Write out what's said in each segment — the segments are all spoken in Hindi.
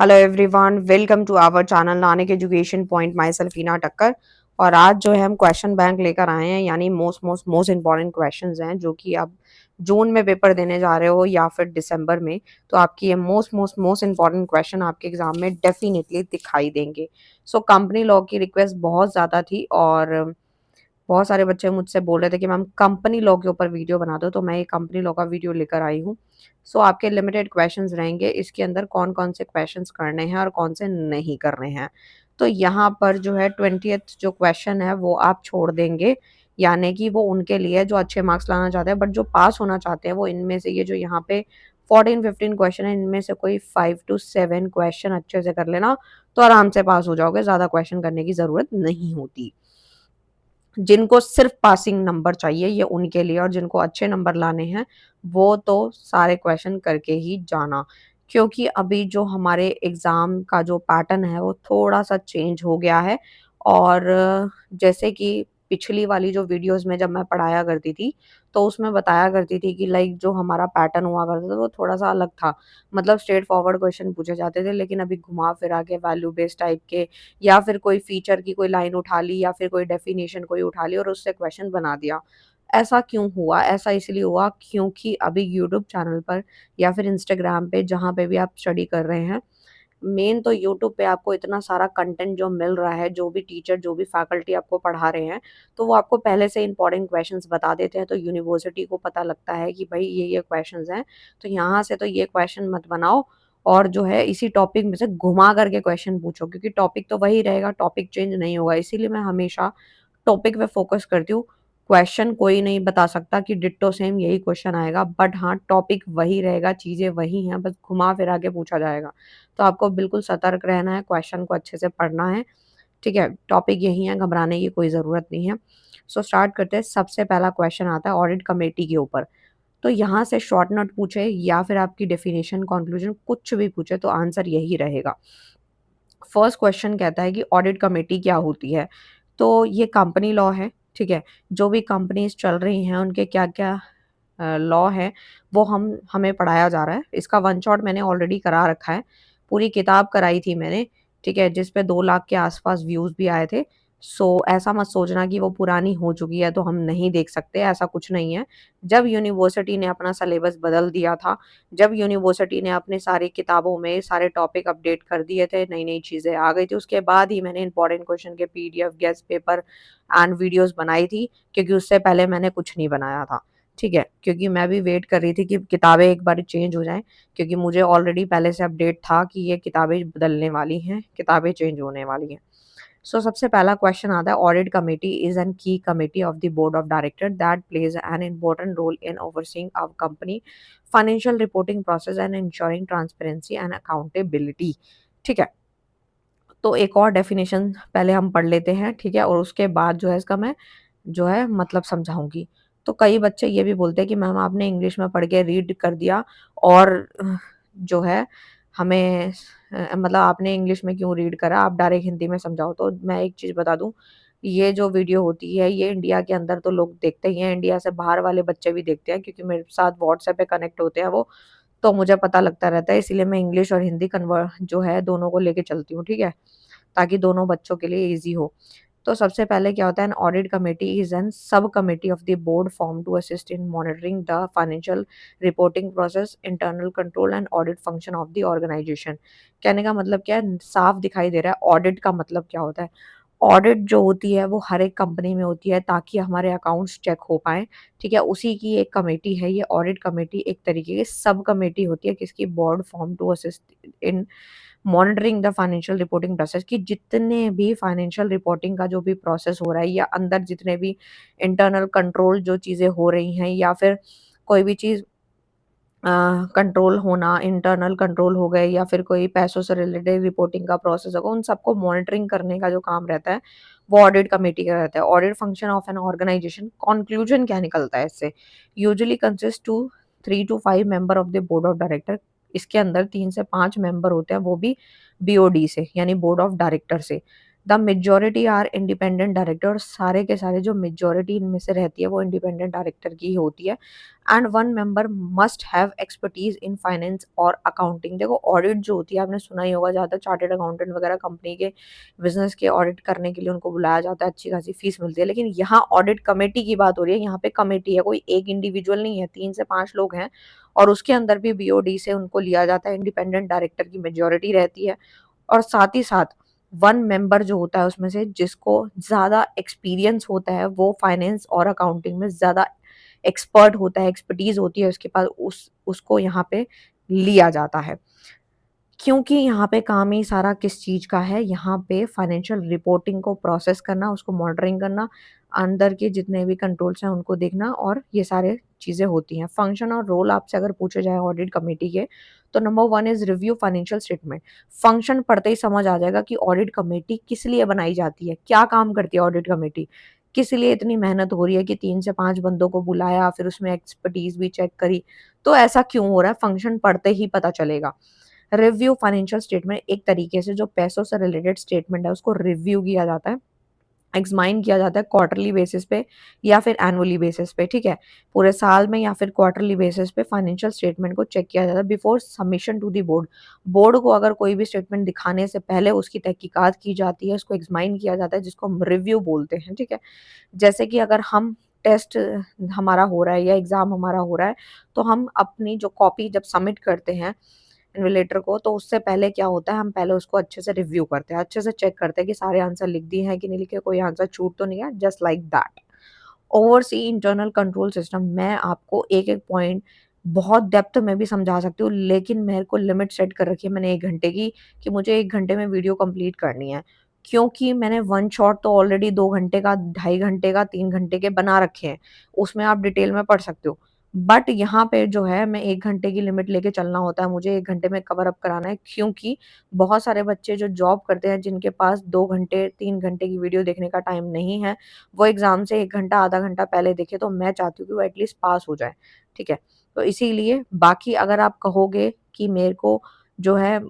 Hello everyone, welcome to our channel Nanik education point. Myself Heena Takkar. और आज जो है हम क्वेश्चन बैंक लेकर आए हैं, यानी most most most important questions हैं जो कि आप जून में पेपर देने जा रहे हो या फिर दिसंबर में। तो आपकी ये most most most important question आपके एग्जाम में डेफिनेटली दिखाई देंगे। सो कंपनी लॉ की रिक्वेस्ट बहुत ज़्यादा थी और बहुत सारे बच्चे मुझसे बोल रहे थे कि मैम कंपनी लॉ के ऊपर वीडियो बना दो, तो मैं ये कंपनी लॉ का वीडियो लेकर आई हूँ। सो आपके लिमिटेड क्वेश्चंस रहेंगे, इसके अंदर कौन कौन से क्वेश्चंस करने हैं और कौन से नहीं करने हैं। तो यहाँ पर जो है 20th जो क्वेश्चन है वो आप छोड़ देंगे, यानी कि वो उनके लिए जो अच्छे मार्क्स लाना चाहते हैं, बट जो पास होना चाहते हैं वो इनमें से ये जो यहाँ पे 14-15 क्वेश्चन है, इनमें से कोई 5 to 7 क्वेश्चन अच्छे से कर लेना, तो आराम से पास हो जाओगे। ज़्यादा क्वेश्चन करने की ज़रूरत नहीं होती। जिनको सिर्फ पासिंग नंबर चाहिए ये उनके लिए, और जिनको अच्छे नंबर लाने हैं वो तो सारे क्वेश्चन करके ही जाना, क्योंकि अभी जो हमारे एग्ज़ाम का जो पैटर्न है वो थोड़ा-सा चेंज हो गया है। और जैसे कि पिछली वाली जो वीडियोज़ में जब मैं पढ़ाया करती थी, तो उसमें बताया करती थी कि लाइक जो हमारा पैटर्न हुआ करता था वो थोड़ा-सा अलग था। मतलब स्ट्रेट फॉरवर्ड क्वेश्चन पूछे जाते थे, लेकिन अभी घुमा-फिरा के वैल्यू बेस्ड टाइप के, या फिर कोई फीचर की कोई लाइन उठा ली या फिर कोई डेफिनेशन कोई उठा ली और उससे क्वेश्चन बना दिया। ऐसा क्यों हुआ? ऐसा इसलिए हुआ क्योंकि अभी यूट्यूब चैनल पर या फिर इंस्टाग्राम पे जहाँ पे भी आप स्टडी कर रहे हैं, मेन तो यूट्यूब पे आपको इतना सारा कंटेंट जो मिल रहा है, जो भी टीचर, जो भी फैकल्टी आपको पढ़ा रहे हैं, तो वो आपको पहले से इंपॉर्टेंट क्वेश्चंस बता देते हैं। तो यूनिवर्सिटी को पता लगता है कि भई ये क्वेश्चंस हैं, तो यहाँ से तो ये क्वेश्चन मत बनाओ और जो है इसी टॉपिक में से घुमा कर के क्वेश्चन पूछो, क्योंकि टॉपिक तो वही रहेगा, टॉपिक चेंज नहीं होगा। इसीलिए मैं हमेशा टॉपिक पे फ़ोकस करती हूँ। क्वेश्चन कोई नहीं बता सकता कि डिट्टो सेम यही क्वेश्चन आएगा, बट हाँ, टॉपिक वही रहेगा, चीज़ें वही हैं, बस घुमा-फिरा के पूछा जाएगा। तो आपको बिल्कुल सतर्क रहना है, क्वेश्चन को अच्छे से पढ़ना है, ठीक है? टॉपिक यही है, घबराने की कोई ज़रूरत नहीं है। सो स्टार्ट करते हैं। सबसे पहला क्वेश्चन आता है ऑडिट कमेटी के ऊपर। तो यहाँ से शॉर्ट नोट पूछे या फिर आपकी डेफिनिशन, कंक्लूजन कुछ भी पूछे तो आंसर यही रहेगा। फर्स्ट क्वेश्चन कहता है कि ऑडिट कमेटी क्या होती है? तो ये कंपनी लॉ है, ठीक है? जो भी कंपनीज़ चल रही हैं उनके क्या-क्या लॉ है वो हमें पढ़ाया जा रहा है। इसका वन शॉट मैंने ऑलरेडी करा रखा है। पूरी किताब कराई थी मैंने, ठीक है? जिस पे 2 लाख के आस-पास व्यूज़ भी आए थे। सो ऐसा मत सोचना कि वो पुरानी हो चुकी है तो हम नहीं देख सकते, ऐसा कुछ नहीं है। जब यूनिवर्सिटी ने अपना सिलेबस बदल दिया था, जब यूनिवर्सिटी ने अपनी सारी किताबों में सारे टॉपिक अपडेट कर दिए थे, नई-नई चीज़ें आ गई थी, उसके बाद ही मैंने इम्पोर्टेंट क्वेश्चन के PDF, guest paper and videos बनाई थी, क्योंकि उससे पहले मैंने कुछ नहीं बनाया था। ठीक है? क्योंकि मैं भी वेट कर रही थी कि किताबें एक बारी चेंज हो जाएँ, क्योंकि मुझे ऑलरेडी पहले से अपडेट था कि ये किताबें बदलने वाली हैं, किताबें चेंज होने वाली हैं। सो सबसे पहला क्वेश्चन आता है, audit committee is an key committee of the board of director that plays an important role in overseeing our company financial reporting process and ensuring transparency and accountability. ठीक है? तो एक और डेफिनिशन पहले हम पढ़ लेते हैं, ठीक है? और उसके बाद जो है इसका मैं जो है मतलब समझाऊँगी। तो कई बच्चे ये भी बोलते हैं कि मैम आपने इंग्लिश में पढ़ के रीड कर दिया और जो है हमें मतलब आपने इंग्लिश में क्यों रीड करा, आप डायरेक्ट हिंदी में समझाओ। तो मैं एक चीज़ बता दूँ, ये जो वीडियो होती है ये इंडिया के अंदर तो लोग देखते ही हैं, इंडिया से बाहर वाले बच्चे भी देखते हैं, क्योंकि मेरे साथ व्हाट्सएप पे कनेक्ट होते हैं वो, तो मुझे पता लगता रहता है। इसीलिए मैं इंग्लिश और हिंदी जो है दोनों को लेके चलती हूँ, ठीक है? ताकि दोनों बच्चों के लिए ईज़ी हो। तो सबसे पहले क्या होता है, an audit committee is an sub committee of the board form to assist in monitoring the financial reporting process, internal control and audit function of the organization. कहने का मतलब क्या है, साफ दिखाई दे रहा है ऑडिट का मतलब क्या होता है। ऑडिट जो होती है वो हर एक कंपनी में होती है ताकि हमारे अकाउंट्स चेक हो पाएँ, ठीक है? उसी की एक कमेटी है ये ऑडिट कमेटी, एक तरीके की सब कमेटी होती है किसकी, board form to assist in monitoring the financial reporting process, कि जितने भी फाइनेंशियल रिपोर्टिंग का जो भी प्रोसेस हो रहा है या अंदर जितने भी इंटरनल कंट्रोल जो चीज़ें हो रही हैं, या फिर कोई भी चीज़ कंट्रोल होना, इंटरनल कंट्रोल हो गए, या फिर कोई पैसों से रिलेटेड रिपोर्टिंग का प्रोसेस होगा, उन सबको मॉनिटरिंग करने का जो काम रहता है, वो ऑडिट कमेटी का रहता है। Audit function of an organisation, conclusion क्या निकलता है इससे, usually consist to 3 to 5 member of the board of director. इसके अंदर 3 से 5 मेंबर होते हैं, वो भी बीओडी से, यानी बोर्ड ऑफ डायरेक्टर से। The majority are independent director, और सारे के सारे जो मेजॉरिटी इनमें से रहती है वो इंडिपेंडेंट डायरेक्टर की ही होती है। And one member must have expertise in finance और अकाउंटिंग। देखो ऑडिट जो होती है, आपने सुना ही होगा, ज़्यादा चार्टेड अकाउंटेंट वगैरह कंपनी के बिजनेस के ऑडिट करने के लिए उनको बुलाया जाता है, अच्छी खासी फीस मिलती है। लेकिन यहाँ ऑडिट कमेटी की बात हो रही है, यहाँ पे कमेटी है, कोई एक इंडिविजुअल नहीं है, 3 से 5 लोग हैं, और उसके अंदर भी बीओडी से उनको लिया जाता है, इंडिपेंडेंट डायरेक्टर की मेजोरिटी रहती है। और साथ ही साथ वन मेंबर जो होता है उसमें से, जिसको ज़्यादा एक्सपीरियंस होता है, वो फाइनेंस और अकाउंटिंग में ज़्यादा एक्सपर्ट होता है, एक्सपर्टीज होती है उसके पास, उसको यहाँ पे लिया जाता है। क्योंकि यहाँ पे काम ही सारा किस चीज़ का है, यहाँ पे फाइनेंशियल रिपोर्टिंग को प्रोसेस करना, उसको मॉनिटरिंग करना, अंदर के जितने भी कंट्रोल्स हैं उनको देखना, और ये सारे चीज़ें होती हैं। फंक्शन और रोल आपसे अगर पूछे जाए ऑडिट कमेटी के, तो number 1 is review financial statement. Function पढ़ते ही समझ आ जाएगा कि ऑडिट कमेटी किस लिए बनाई जाती है, क्या काम करती है ऑडिट कमेटी, किस लिए इतनी मेहनत हो रही है कि 3 से 5 बंदों को बुलाया, फिर उसमें एक्सपर्टीज़ भी चेक करी, तो ऐसा क्यों हो रहा है, फंक्शन पढ़ते ही पता चलेगा। रिव्यू फाइनेंशियल स्टेटमेंट, एक तरीके से जो पैसों से रिलेटेड स्टेटमेंट है उसको रिव्यू किया जाता है, एग्जामाइन किया जाता है क्वार्टरली बेसिस पे या फिर एनुअली बेसिस पे, ठीक है। पूरे साल में या फिर क्वार्टरली बेसिस पे फाइनेंशियल स्टेटमेंट को चेक किया जाता है before submission to the board. Board को अगर कोई भी स्टेटमेंट दिखाने से पहले उसकी तहकीकात की जाती है, उसको एग्जामाइन किया जाता है, जिसको हम रिव्यू बोलते हैं, ठीक है। जैसे कि अगर हम टेस्ट हमारा हो रहा है या एग्जाम हमारा हो रहा है, तो हम अपनी जो कॉपी जब सबमिट करते हैं इन्विलेटर को, तो उससे पहले क्या होता है, हम पहले उसको अच्छे से रिव्यू करते हैं, अच्छे से चेक करते हैं कि सारे आंसर लिख दिए हैं कि नहीं लिखे, कोई आंसर छूट तो नहीं है, just like that. Oversee internal control system, मैं आपको एक-एक पॉइंट बहुत डेप्थ में भी समझा सकती हूँ, लेकिन मेरे को लिमिट सेट कर रखी है मैंने 1 घंटे की, कि मुझे 1 घंटे में वीडियो कंप्लीट करनी है। क्योंकि मैंने वन शॉट तो ऑलरेडी 2 घंटे का, 2.5 घंटे का, 3 घंटे के बना रखे हैं, उसमें आप डिटेल में पढ़ सकते हो। बट यहाँ पे जो है मैं 1 घंटे की लिमिट लेके चलना होता है, मुझे 1 घंटे में कवर अप कराना है, क्योंकि बहुत सारे बच्चे जो जॉब करते हैं, जिनके पास 2 घंटे, 3 घंटे की वीडियो देखने का टाइम नहीं है, वो एग्ज़ाम से 1 घंटा, आधा घंटा पहले देखे, तो मैं चाहती हूँ कि वो एटलीस्ट पास हो जाए, ठीक है? तो इसीलिए बाकी अगर आप कहोगे कि मेरे को जो है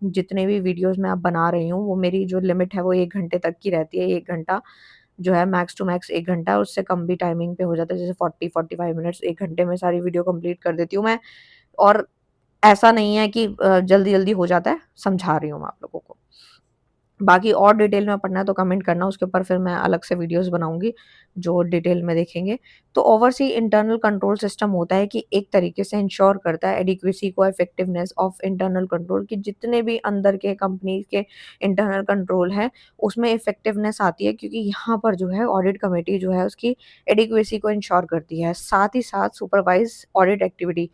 जितने भी वीडियोज़ मैं अब बना रही हूँ, वो मेरी जो लिमिट है वो 1 घंटे तक की रहती है, 1 घंटा जो है मैक्स टू मैक्स 1 घंटा, उससे कम भी टाइमिंग पे हो जाता है, जैसे 40-45 मिनट्स, 1 घंटे में सारी वीडियो कंप्लीट कर देती हूँ मैं। और ऐसा नहीं है कि जल्दी-जल्दी हो जाता है, समझा रही हूँ मैं आप लोगों को। बाकी और डिटेल में पढ़ना है तो कमेंट करना, उसके ऊपर फिर मैं अलग से वीडियोज़ बनाऊँगी, जो डिटेल में देखेंगे। तो ओवरसी इंटरनल कंट्रोल सिस्टम होता है कि एक तरीके से इंश्योर करता है एडिक्वेसी को, इफेक्टिवनेस ऑफ इंटरनल कंट्रोल, कि जितने भी अंदर के कंपनी के इंटरनल कंट्रोल हैं, उसमें इफेक्टिवनेस आती है, क्योंकि यहाँ पर जो है ऑडिट कमेटी जो है उसकी एडिक्वेसी को इंश्योर करती है। साथ ही साथ supervise audit activity,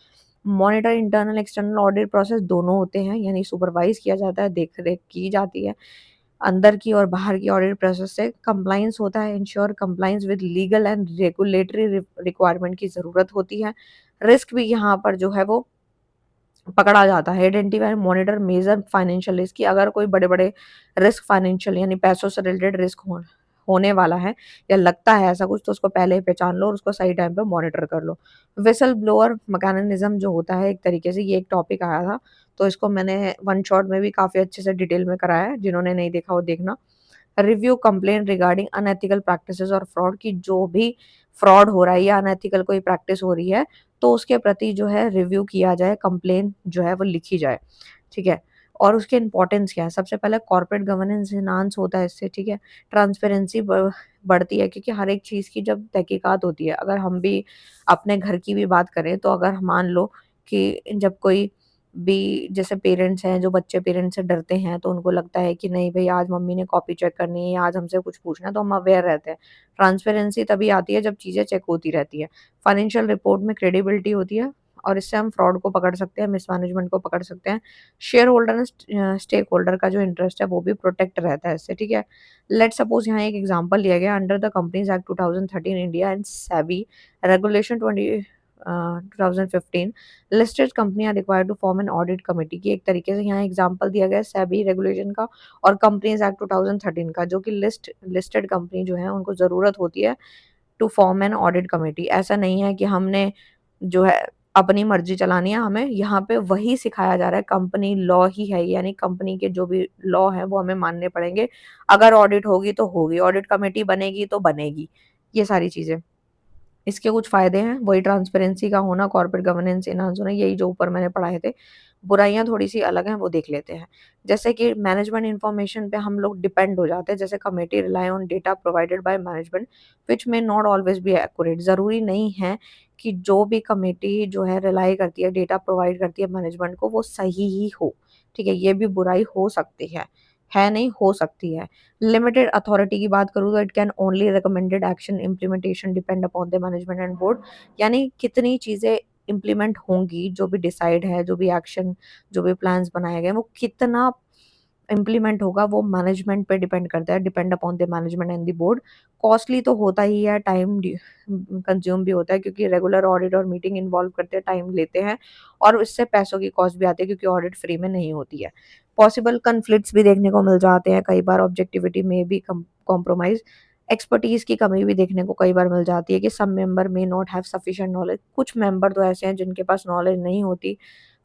monitor internal external audit process दोनों होते हैं, यानी सुपरवाइज़ किया जाता है, देख-रेख की जाती है। अंदर की और बाहर की ऑडिट प्रोसेस से कंप्लायंस होता है, ensure compliance with legal and regulatory requirement की ज़रूरत होती है। रिस्क भी यहाँ पर जो है वो पकड़ा जाता है, identify, monitor, major financial risk, कि अगर कोई बड़े-बड़े रिस्क फाइनेंशियल यानी पैसों से रिलेटेड रिस्क होने वाला है या लगता है ऐसा कुछ, तो उसको पहले ही पहचान लो और उसको सही टाइम पे मॉनिटर कर लो। व्हिसल ब्लोअर मैकेनिज़्म जो होता है, एक तरीके से ये एक टॉपिक आया था, तो इसको मैंने वन शॉट में भी काफ़ी अच्छे से डिटेल में कराया है, जिन्होंने नहीं देखा वो देखना। Review complaint regarding unethical practices और फ्रॉड, की जो भी फ्रॉड हो रहा है या अनएथिकल कोई प्रैक्टिस हो रही है, तो उसके प्रति जो है रिव्यू किया जाए, कंप्लेंट जो है वो लिखी जाए, ठीक है। और उसके इम्पोर्टेंस क्या है, सबसे पहले कॉर्पोरेट गवर्नेंस एनहांस होता है इससे, ठीक है। ट्रांसपेरेंसी बढ़ती है, क्योंकि हर एक चीज़ की जब तहकीकात होती है, अगर हम भी अपने घर की भी बात करें, तो अगर मान लो कि जब कोई भी, जैसे पेरेंट्स हैं, जो बच्चे पेरेंट्स से डरते हैं, तो उनको लगता है कि नहीं भई आज मम्मी ने कॉपी चेक करनी है या आज हमसे कुछ पूछना है, तो हम अवेयर रहते हैं। ट्रांसपेरेंसी तभी आती है जब चीज़ें चेक होती रहती है। फाइनेंशियल रिपोर्ट में क्रेडिबिलिटी होती है, और इससे हम फ्रॉड को पकड़ सकते हैं, मिसमैनेजमेंट को पकड़ सकते हैं। Shareholder and stakeholder का जो इंटरेस्ट है वो भी प्रोटेक्ट रहता है इससे, ठीक है। लेट्स सपोज़ यहाँ एक एग्ज़ाम्पल लिया गया, under the companies act 2013 India and SEBI regulation 2015, listed company are required to form an audit committee, की एक तरीके से यहाँ एग्जांपल दिया गया है सेबी रेगुलेशन का और कंपनीज एक्ट 2013 का, जो कि लिस्टेड कंपनी जो है उनको ज़रूरत होती है to form an audit committee. ऐसा नहीं है कि हमने जो है अपनी मर्जी चलानी है हमें, यहाँ पे वही सिखाया जा रहा है, कंपनी लॉ ही है, यानी कंपनी के जो भी लॉ हैं वो हमें मानने पड़ेंगे। अगर ऑडिट होगी तो होगी, ऑडिट कमेटी बनेगी तो बनेगी, ये सारी चीज़ें। इसके कुछ फ़ायदे हैं, वही ट्रांसपेरेंसी का होना, कॉर्पोरेट गवर्नेंस एनहांस होना, यही जो ऊपर मैंने पढ़ाए थे। बुराइयाँ थोड़ी-सी अलग हैं, वो देख लेते हैं। जैसे कि मैनेजमेंट इन्फॉर्मेशन पे हम लोग डिपेंड हो जाते हैं, जैसे committee rely on data provided by management which may not always be accurate. ज़रूरी नहीं है कि जो भी कमिटी जो है रिलाई करती है, डेटा प्रोवाइड करती है मैनेजमेंट को, वो सही ही हो, ठीक है? ये भी बुराई हो सकती है नहीं, हो सकती है। लिमिटेड अथॉरिटी की बात करूँ तो it can only recommended action implementation depend upon the management and board, यानी कितनी चीज़ें इम्प्लीमेंट होंगी, जो भी डिसाइड है, जो भी एक्शन, जो भी प्लान्स बनाए गए, वो कितना इम्प्लीमेंट होगा, वो मैनेजमेंट पे डिपेंड करता है, depend upon the management and the board. Costly तो होता ही है, टाइम कंज्यूम भी होता है, क्योंकि रेगुलर ऑडिट और मीटिंग इन्वॉल्व करते हैं, टाइम लेते हैं, और इससे पैसों की कॉस्ट भी आती है, क्योंकि ऑडिट फ्री में नहीं होती है। पॉसिबल कन्फ्लिक्ट्स भी देखने को मिल जाते हैं, कई बार ऑब्जेक्टिविटी में भी कॉम्प्रोमाइज, एक्सपर्टीज की कमी भी देखने को कई बार मिल जाती है कि some member may not have sufficient knowledge. कुछ मेंबर तो ऐसे हैं जिनके पास नॉलेज नहीं होती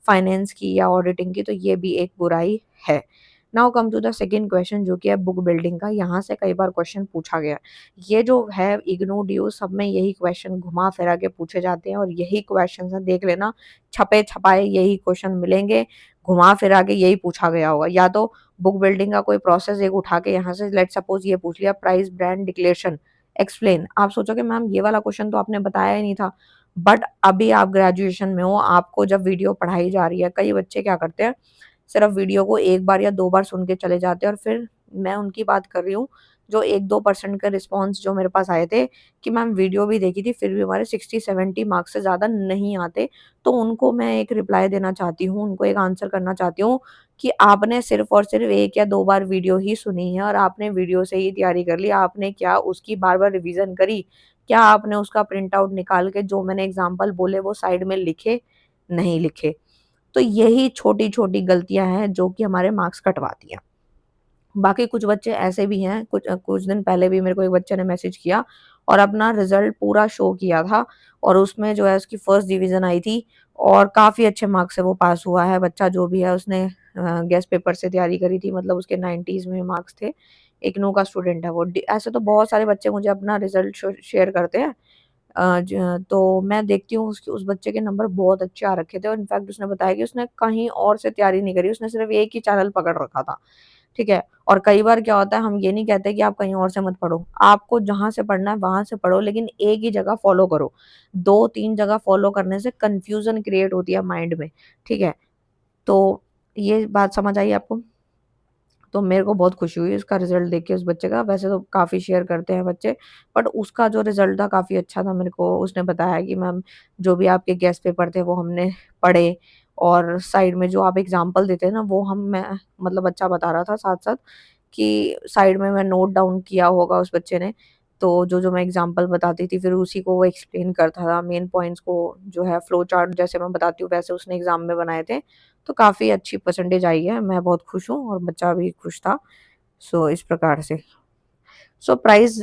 फाइनेंस की या ऑडिटिंग की, तो ये भी एक बुराई है। Now come to the second question, जो कि है बुक बिल्डिंग का। यहाँ से कई बार क्वेश्चन पूछा गया। ये जो है इग्नू ड्यू, सब में यही क्वेश्चन घुमा फिरा के पूछे जाते हैं, और यही क्वेश्चन है, देख लेना, छपे छपाए यही क्वेश्चन मिलेंगे, घुमा फिरा के यही पूछा गया होगा। या तो बुक बिल्डिंग का कोई प्रोसेस एक उठा के यहाँ से लेट सपोज ये पूछ लिया, प्राइस ब्रांड डिक्लेरेशन एक्सप्लेन। आप सोचोगे मैम ये वाला क्वेश्चन तो आपने बताया ही नहीं था, बट अभी आप ग्रेजुएशन में हो, आपको जब वीडियो पढ़ाई जा रही है, कई बच्चे क्या करते हैं, सिर्फ वीडियो को एक बार या दो बार सुन के चले जाते हैं, और फिर मैं उनकी बात कर रही हूँ जो 1-2% का रिस्पॉन्स जो मेरे पास आए थे कि मैम वीडियो भी देखी थी, फिर भी हमारे 60-70 मार्क्स से ज़्यादा नहीं आते। तो उनको मैं एक रिप्लाई देना चाहती हूँ, उनको एक आंसर करना चाहती हूँ कि आपने सिर्फ़ और सिर्फ़ 1 या 2 बार वीडियो ही सुनी है, और आपने वीडियो से ही तैयारी कर ली। आपने क्या उसकी बार-बार रिवीज़न करी? क्या आपने उसका प्रिंट आउट निकाल के जो मैंने एग्ज़ाम्पल बोले वो साइड में लिखे? नहीं लिखे। तो यही छोटी-छोटी गलतियाँ हैं जो कि हमारे मार्क्स कटवाती हैं। बाकी कुछ बच्चे ऐसे भी हैं, कुछ दिन पहले भी मेरे को एक बच्चे ने मैसेज किया और अपना रिज़ल्ट पूरा शो किया था, और उसमें जो है उसकी फर्स्ट डिवीज़न आई थी, और काफ़ी अच्छे मार्क्स से वो पास हुआ है। बच्चा जो भी है उसने गेस्ट पेपर से तैयारी करी थी, मतलब उसके 90s में मार्क्स थे। इग्नू का स्टूडेंट है वो। ऐसे तो बहुत सारे बच्चे मुझे अपना रिज़ल्ट शेयर करते हैं। तो मैं देखती हूँ उस बच्चे के नंबर बहुत अच्छे आ रखे थे, और इनफैक्ट उसने बताया कि उसने कहीं और से तैयारी नहीं करी, उसने सिर्फ़ एक ही चैनल पकड़ रखा था, ठीक है? और कई बार क्या होता है, हम ये नहीं कहते कि आप कहीं और से मत पढ़ो, आपको जहाँ से पढ़ना है वहाँ से पढ़ो, लेकिन एक ही जगह फ़ॉलो करो। 2-3 जगह फ़ॉलो करने से कन्फ्यूज़न क्रिएट होती है माइंड में, ठीक है? तो ये बात समझ आई आपको? तो मेरे को बहुत खुशी हुई उसका रिज़ल्ट देख के उस बच्चे का। वैसे तो काफ़ी शेयर करते हैं बच्चे, बट उसका जो रिज़ल्ट था काफ़ी अच्छा था। मेरे को उसने बताया कि मैम जो भी आपके गेस्ट पेपर थे वो हमने पढ़े, और साइड में जो आप एग्ज़ाम्पल देते हैं ना वो मैं मतलब बच्चा बता रहा था साथ-साथ कि साइड में मैं नोट डाउन किया होगा उस बच्चे ने। तो जो-जो मैं एग्ज़ाम्पल बताती थी फिर उसी को वो एक्सप्लेन करता था, मेन पॉइंट्स को जो है फ्लो चार्ट जैसे मैं बताती हूँ वैसे उसने एग्ज़ाम में बनाए थे। तो काफ़ी अच्छी परसेंटेज आई है, मैं बहुत खुश हूँ और बच्चा भी खुश था। सो इस प्रकार से। सो प्राइस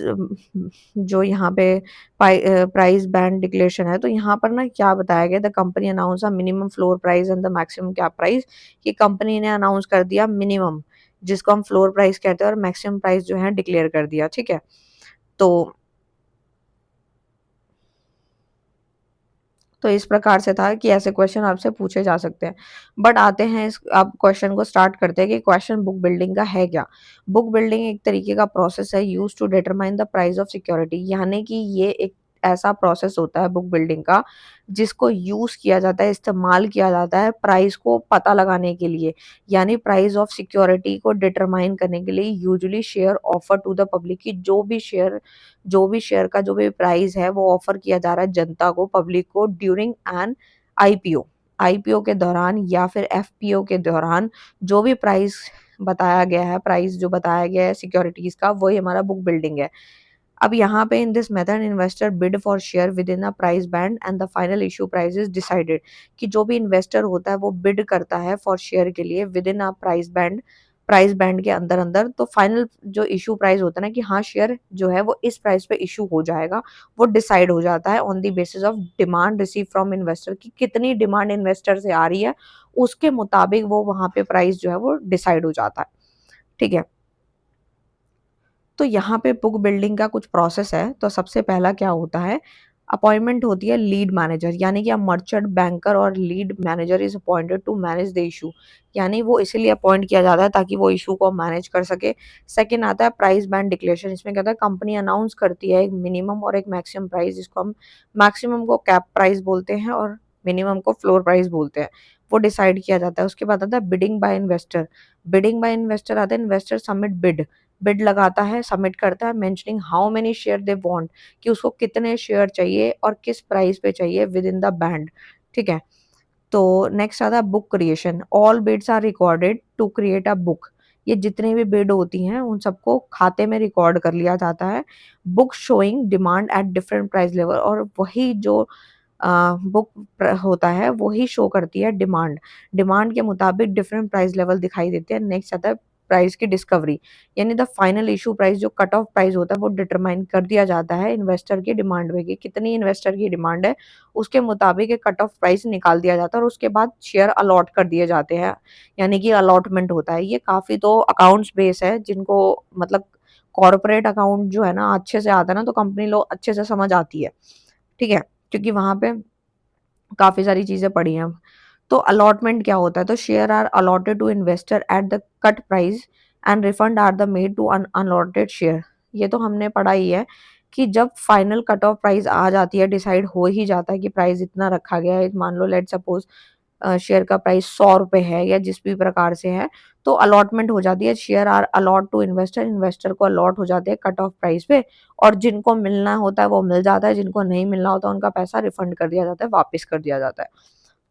जो यहाँ पे प्राइस बैंड डिक्लेरेशन है, तो यहाँ पर ना क्या बताया गया, the company announce a minimum floor price and the maximum cap price, कि कंपनी ने अनाउंस कर दिया मिनिमम, जिसको हम फ्लोर प्राइस कहते हैं, और मैक्सिमम प्राइस जो है डिक्लेयर कर दिया, ठीक है? तो इस प्रकार से था कि ऐसे क्वेश्चन आपसे पूछे जा सकते हैं। बट आते हैं इस अब क्वेश्चन को स्टार्ट करते हैं कि क्वेश्चन बुक बिल्डिंग का है क्या? बुक बिल्डिंग एक तरीके का प्रोसेस है used to determine the price of security, यानी कि ये एक ऐसा प्रोसेस होता है बुक बिल्डिंग का, जिसको यूज़ किया जाता है, इस्तेमाल किया जाता है प्राइस को पता लगाने के लिए, यानी प्राइस ऑफ सिक्योरिटी को डिटरमाइन करने के लिए usually share offer to the public, की जो भी शेयर का जो भी प्राइस है वो ऑफर किया जा रहा है जनता को, पब्लिक को, ड्यूरिंग एन आईपीओ, आईपीओ के दौरान या फिर एफपीओ के दौरान, जो भी प्राइस बताया गया है, प्राइस जो बताया गया है सिक्योरिटीज का, वही हमारा बुक बिल्डिंग है। अब यहाँ पे in this method investor bid for share with in a price band and the final issue price is decided, कि जो भी इन्वेस्टर होता है वो बिड करता है फॉर शेयर के लिए with in a price band, price band के अंदर-अंदर, तो फाइनल जो इश्यू प्राइस होता है ना कि हाँ, शेयर जो है वो इस प्राइस पे इश्यू हो जाएगा, वो डिसाइड हो जाता है on the basis of demand receive from investor कि कितनी डिमांड इन्वेस्टर से आ रही है, उसके मुताबिक वो वहाँ पे प्राइस जो है वो डिसाइड हो जाता है। ठीक है? तो यहाँ पे बुक बिल्डिंग का कुछ प्रोसेस है। तो सबसे पहला क्या होता है, अपॉइंटमेंट होती है लीड मैनेजर, यानी कि a merchant banker or lead manager is appointed to manage the issue, यानी वो इसीलिए अपॉइंट किया जाता है ताकि वो इश्यू को मैनेज कर सके। सेकंड आता है प्राइस बैंड डिक्लेरेशन, इसमें क्या होता है कंपनी अनाउंस करती है एक मिनिमम और एक मैक्सिमम प्राइस, जिसको हम मैक्सिमम को कैप प्राइस बोलते हैं और मिनिमम को फ्लोर प्राइस बोलते हैं। वो डिसाइड किया जाता है। उसके बाद आता है bidding bye investor. Bidding bye investor आता है, इन्वेस्टर सबमिट बिड लगाता है, सबमिट करता है mentioning how many share they want, कि उसको कितने शेयर चाहिए और किस प्राइस पे चाहिए विद इन द बैंड। ठीक है? तो नेक्स्ट आता है book creation. All bids are recorded to create a book. ये जितनी भी बिड होती हैं उन सबको खाते में रिकॉर्ड कर लिया जाता है। Book showing demand at different price level, और वही जो बुक होता है वही शो करती है डिमांड। डिमांड के मुताबिक डिफरेंट प्राइस लेवल दिखाई देते हैं। नेक्स्ट आता है प्राइस की डिस्कवरी, यानी द फाइनल इश्यू प्राइस, जो कट ऑफ प्राइस होता है वो डिटरमाइन कर दिया जाता है इन्वेस्टर की डिमांड में कि कितनी इन्वेस्टर की डिमांड है, उसके मुताबिक एक कट ऑफ प्राइस निकाल दिया जाता है और उसके बाद शेयर अलॉट कर दिए जाते हैं, यानी कि अलॉटमेंट होता है। ये काफ़ी तो अकाउंट्स बेस है, जिनको मतलब कॉर्पोरेट अकाउंट जो है ना अच्छे से आता है ना, तो कंपनी लोग अच्छे से समझ आती है। ठीक है? क्योंकि वहाँ पे काफ़ी सारी चीज़ें पढ़ी हैं। तो अलॉटमेंट क्या होता है? तो share are allotted to investor at the cut price and refund are the made to unallotted share. ये तो हमने पढ़ा ही है कि जब फाइनल कट ऑफ प्राइस आ जाती है, डिसाइड हो ही जाता है कि प्राइस इतना रखा गया है, मान लो लेट्स सपोज शेयर का प्राइस ₹100 है या जिस भी प्रकार से है, तो अलॉटमेंट हो जाती है। Share are allot to investor, investor को अलॉट हो जाते हैं कट ऑफ प्राइस पे, और जिनको मिलना होता है वो मिल जाता है, जिनको नहीं मिलना होता उनका पैसा रिफंड कर दिया जाता है, वापस कर दिया जाता है।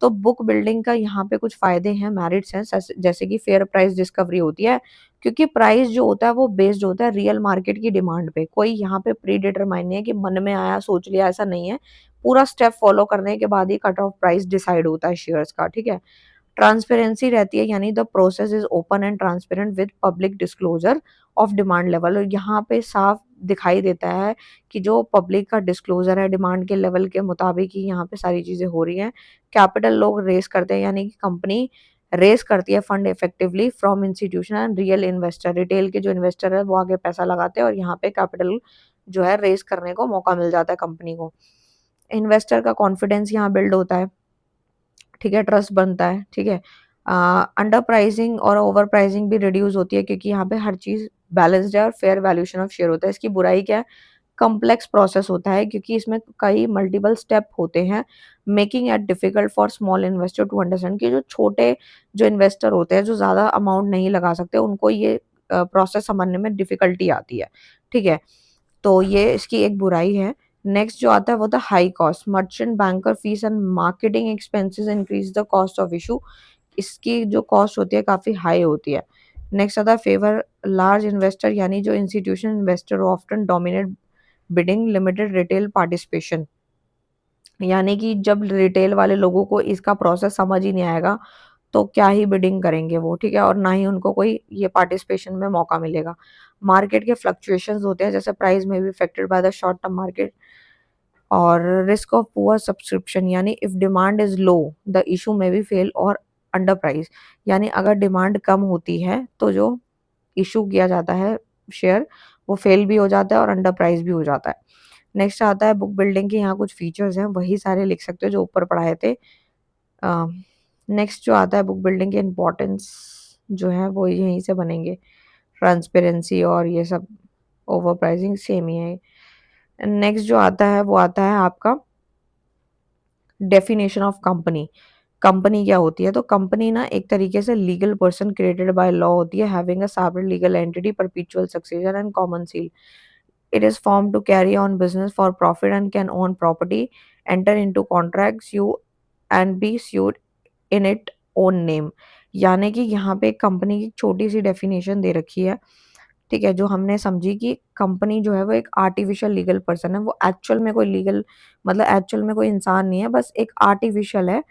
तो बुक बिल्डिंग का यहाँ पे कुछ फ़ायदे हैं, मेरिट्स हैं, जैसे कि फेयर प्राइस डिस्कवरी होती है, क्योंकि प्राइस जो होता है वो बेस्ड होता है रियल मार्केट की डिमांड पे। कोई यहाँ पे प्री डिटरमाइन नहीं है कि मन में आया सोच लिया, ऐसा नहीं है। पूरा स्टेप फॉलो करने के बाद ही कट ऑफ प्राइस डिसाइड होता है शेयर्स का। ठीक है? ट्रांसपेरेंसी रहती है, यानी the process is open and transparent with public disclosure of demand level, और यहाँ पे साफ दिखाई देता है कि जो पब्लिक का डिस्क्लोजर है डिमांड के लेवल के मुताबिक ही यहाँ पे सारी चीजें हो रही हैं। कैपिटल लोग रेस करते हैं, यानी कि कंपनी रेस करती है fund effectively from institution and real investor. Retail के जो इन्वेस्टर है वो आगे पैसा लगाते हैं और यहाँ पे कैपिटल जो है रेस करने को मौका मिल जाता है कंपनी को। इन्वेस्टर का कॉन्फिडेंस यहाँ बिल्ड होता है। ठीक है? ट्रस्ट बनता है। ठीक है? अंडर प्राइसिंग और ओवर प्राइसिंग भी रिड्यूस होती है, क्योंकि यहाँ पे हर चीज़ बैलेंस्ड है और फेयर वैल्यूएशन ऑफ शेयर होता है। इसकी बुराई क्या है? कॉम्प्लेक्स प्रोसेस होता है, क्योंकि इसमें कई मल्टीपल स्टेप होते हैं, making it difficult for small investor to understand, कि जो छोटे जो इन्वेस्टर होते हैं, जो ज़्यादा अमाउंट नहीं लगा सकते, उनको ये प्रोसेस समझने में डिफ़िकल्टी आती है। ठीक है? तो ये इसकी एक बुराई है। नेक्स्ट जो आता है वो था high cost, merchant banker fees and marketing expenses increase the cost of issue. इसकी जो कॉस्ट होती है काफ़ी हाई होती है। नेक्स्ट आता है फेवर लार्ज इन्वेस्टर, यानी जो institution investor often dominate bidding limited retail participation, यानी कि जब रिटेल वाले लोगों को इसका प्रोसेस समझ ही नहीं आएगा तो क्या ही बिडिंग करेंगे वो। ठीक है? और ना ही उनको कोई ये पार्टिसिपेशन में मौका मिलेगा। मार्केट के फ्लक्चुएशंस होते हैं, जैसे प्राइस में be affected by the short term market, और रिस्क ऑफ पुअर सब्सक्रिप्शन, यानी if demand is low the issue में बी फेल और अंडर प्राइस, यानी अगर डिमांड कम होती है तो जो इशू किया जाता है शेयर वो फेल भी हो जाता है और अंडर प्राइस भी हो जाता है। नेक्स्ट आता है बुक बिल्डिंग के, यहाँ कुछ फीचर्स हैं वही सारे लिख सकते हो जो ऊपर पढ़ाए थे। नेक्स्ट जो आता है बुक बिल्डिंग के इम्पोर्टेंस जो है वो यहीं से बनेंगे। ट्रांसपेरेंसी और ये सब, ओवर प्राइसिंग सेम ही है। नेक्स्ट जो आता है वो आता है आपका डेफिनेशन ऑफ कंपनी। कंपनी क्या होती है? तो कंपनी ना एक तरीके से legal person created by law होती है, having a separate legal entity, perpetual succession and common seal. It is formed to carry on business for profit and can own property, enter into contracts, you and be sued in it own name। यानी कि यहाँ पे कंपनी की छोटी सी डेफिनेशन दे रखी है। ठीक है? जो हमने समझी कि कंपनी जो है वो एक आर्टिफिशियल लीगल पर्सन है, वो एक्चुअल में कोई लीगल मतलब एक्चुअल में कोई इंसान नहीं है, बस एक आर्टिफिशियल है।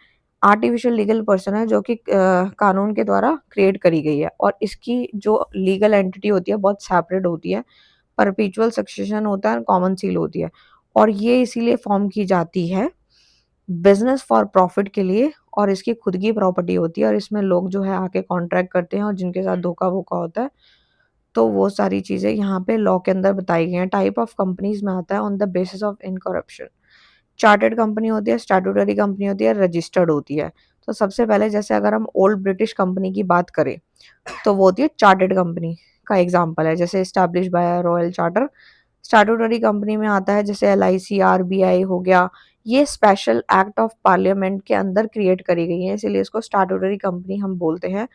आर्टिफिशियल लीगल पर्सन है जो कि कानून के द्वारा क्रिएट करी गई है और इसकी जो लीगल एंटिटी होती है बहुत सेपरेट होती है, परपेचुअल सक्सेशन होता है, कॉमन सील होती है और ये इसीलिए फॉर्म की जाती है बिजनेस फॉर प्रॉफिट के लिए और इसकी खुद की प्रॉपर्टी होती है और इसमें लोग जो है आके कॉन्ट्रैक्ट करते हैं और जिनके साथ धोखा वोखा होता है तो वो सारी चीज़ें यहाँ पे लॉ के अंदर बताई गई हैं। टाइप ऑफ कंपनीज में आता है on the basis of incorporation. Chartered company होती है, स्टैट्यूटरी कंपनी होती है, रजिस्टर्ड होती है। तो सबसे पहले जैसे अगर हम ओल्ड ब्रिटिश कंपनी की बात करें तो वो होती है चार्टर्ड कंपनी का एग्जाम्पल है, जैसे establish bye royal charter. Statutory company में आता है जैसे LIC, RBI हो गया, ये स्पेशल एक्ट ऑफ पार्लियामेंट के अंदर क्रिएट करी गई है, इसीलिए इसको स्टैट्यूटरी कंपनी हम बोलते हैं।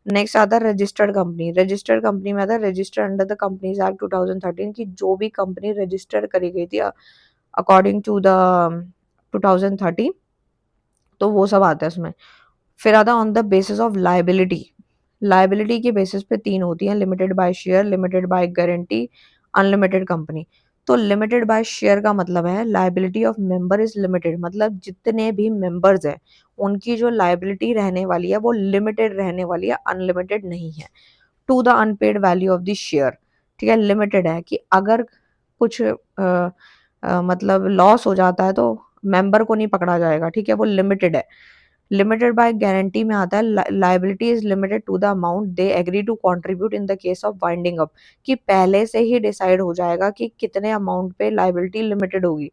नेक्स्ट आता है रजिस्टर्ड कंपनी। रजिस्टर्ड कंपनी में आता है registered under the companies act 2013 की जो भी कंपनी रजिस्टर्ड करी गई थी अकॉर्डिंग टू द 2013, तो वो सब आता है उसमें। फिर आता है on the basis of liability. Liability के बेसिस पे 3 होती हैं, limited by share, limited by guarantee, unlimited company. तो लिमिटेड बाय शेयर का मतलब है liability of member is limited, मतलब जितने भी मेंबर्स हैं उनकी जो लाइबिलिटी रहने वाली है वो लिमिटेड रहने वाली है, अनलिमिटेड नहीं है। To the unpaid value of the share, ठीक है, लिमिटेड है कि अगर कुछ मतलब लॉस हो जाता है तो मेंबर को नहीं पकड़ा जाएगा, ठीक है, वो लिमिटेड है। लिमिटेड बाय गारंटी में आता है liability is limited to the amount they agree to contribute in the case of winding up, कि पहले से ही डिसाइड हो जाएगा कि कितने अमाउंट पे लाइबिलिटी लिमिटेड होगी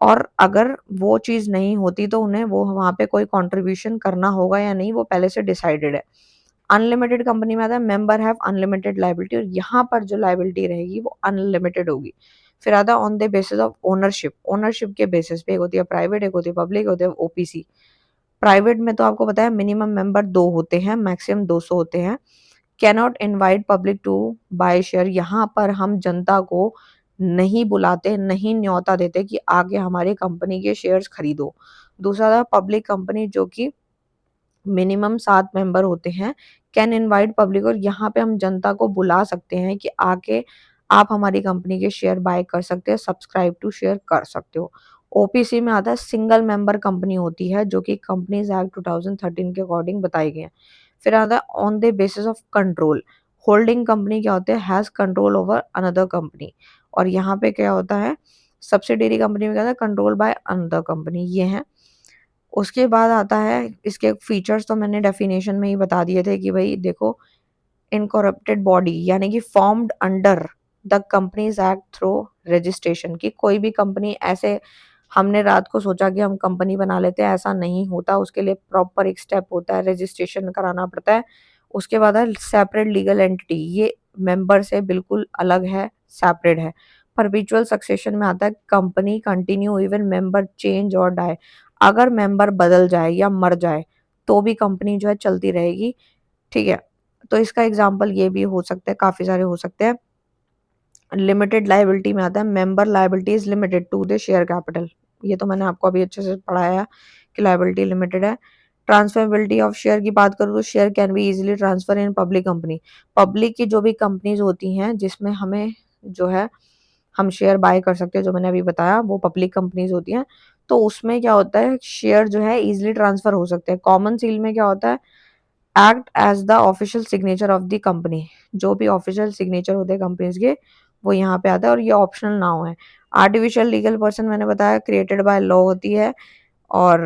और अगर वो चीज़ नहीं होती तो उन्हें वो वहाँ पे कोई कंट्रीब्यूशन करना होगा या नहीं, वो पहले से डिसाइडेड है। अनलिमिटेड कंपनी में आता है मेंबर हैव अनलिमिटेड लायबिलिटी और यहाँ पर जो लायबिलिटी रहेगी वो अनलिमिटेड होगी। फिर आता है on the basis of ownership. Ownership के बेसिस पे एक होती है प्राइवेट, एक होती है पब्लिक, एक होती है OPC। प्राइवेट में तो आपको पता है मिनिमम मेंबर 2 होते हैं, मैक्सिमम 200 होते हैं। Can not invite public to buy share, यहाँ पर हम जनता को नहीं बुलाते, नहीं न्योता देते कि आगे हमारी कंपनी के शेयर्स खरीदो। दूसरा था पब्लिक कंपनी जो कि मिनिमम 7 मेंबर होते हैं, कैन इनवाइट पब्लिक, और यहाँ पे हम जनता को बुला सकते हैं कि आके आप हमारी कंपनी के शेयर बाय कर सकते हैं, सब्सक्राइब टू शेयर कर सकते हो। OPC में आता है सिंगल मेंबर कंपनी होती है जो कि कंपनीज एक्ट 2013 के अकॉर्डिंग बताई गई है। फिर आता है on the basis of control. Holding company क्या होते हैं, has control over another company, और यहाँ पे क्या होता है सब्सिडियरी कंपनी में क्या होता है कंट्रोल बाय अनदर कंपनी, ये है। उसके बाद आता है इसके फीचर्स, तो मैंने डेफिनेशन में ही बता दिए थे कि भाई देखो, इनकॉर्पोरेटेड बॉडी यानी कि formed under the companies act through registration, की कोई भी कंपनी ऐसे हमने रात को सोचा कि हम कंपनी बना लेते हैं, ऐसा नहीं होता, उसके लिए प्रॉपर एक स्टेप होता है, रजिस्ट्रेशन कराना पड़ता है। उसके बाद है सेपरेट लीगल एंटिटी, ये मेंबर से बिल्कुल अलग है, सेपरेट है। परपेचुअल सक्सेशन में आता है company continue even member change और डाई, अगर मेंबर बदल जाए या मर जाए तो भी कंपनी जो है चलती रहेगी, ठीक है। तो इसका एग्जांपल ये भी हो सकता है, काफी सारे हो सकते हैं। लिमिटेड लायबिलिटी में आता है member liability is limited to the share capital, ये तो मैंने आपको अभी अच्छे से पढ़ाया कि लायबिलिटी लिमिटेड है। ट्रांसफरेबिलिटी ऑफ शेयर की बात करूँ तो share can be easily transfer in public company. Public की जो भी कंपनीज होती हैं जिसमें हमें जो है हम शेयर बाय कर सकते हैं, जो मैंने अभी बताया वो पब्लिक कंपनीज होती हैं, तो उसमें क्या होता है शेयर जो है इजीली ट्रांसफर हो सकते हैं। कॉमन सील में क्या होता है act as the official signature of the company, जो भी ऑफिशियल सिग्नेचर होते हैं कंपनीज के वो यहाँ पे आता है और ये ऑप्शनल नाउ है। आर्टिफिशियल लीगल पर्सन मैंने बताया क्रिएटेड बाय लॉ होती है और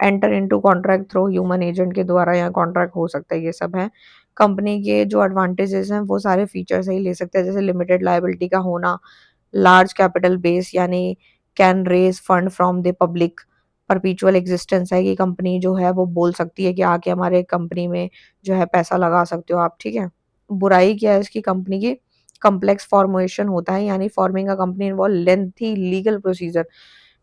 enter into contract through human agent के द्वारा यहाँ कॉन्ट्रैक्ट हो सकता है, ये सब है। कंपनी के जो एडवांटेजेस हैं वो सारे फीचर्स ही ले सकते हैं, जैसे लिमिटेड लायबिलिटी का होना, लार्ज कैपिटल बेस यानी can raise fund from the public, perpetual existence है कि कंपनी जो है वो बोल सकती है कि आके हमारे कंपनी में जो है पैसा लगा सकते हो आप, ठीक है। बुराई क्या है इसकी कंपनी की, कम्प्लेक्स फॉर्मेशन होता है, यानी forming a company involve lengthy legal procedure.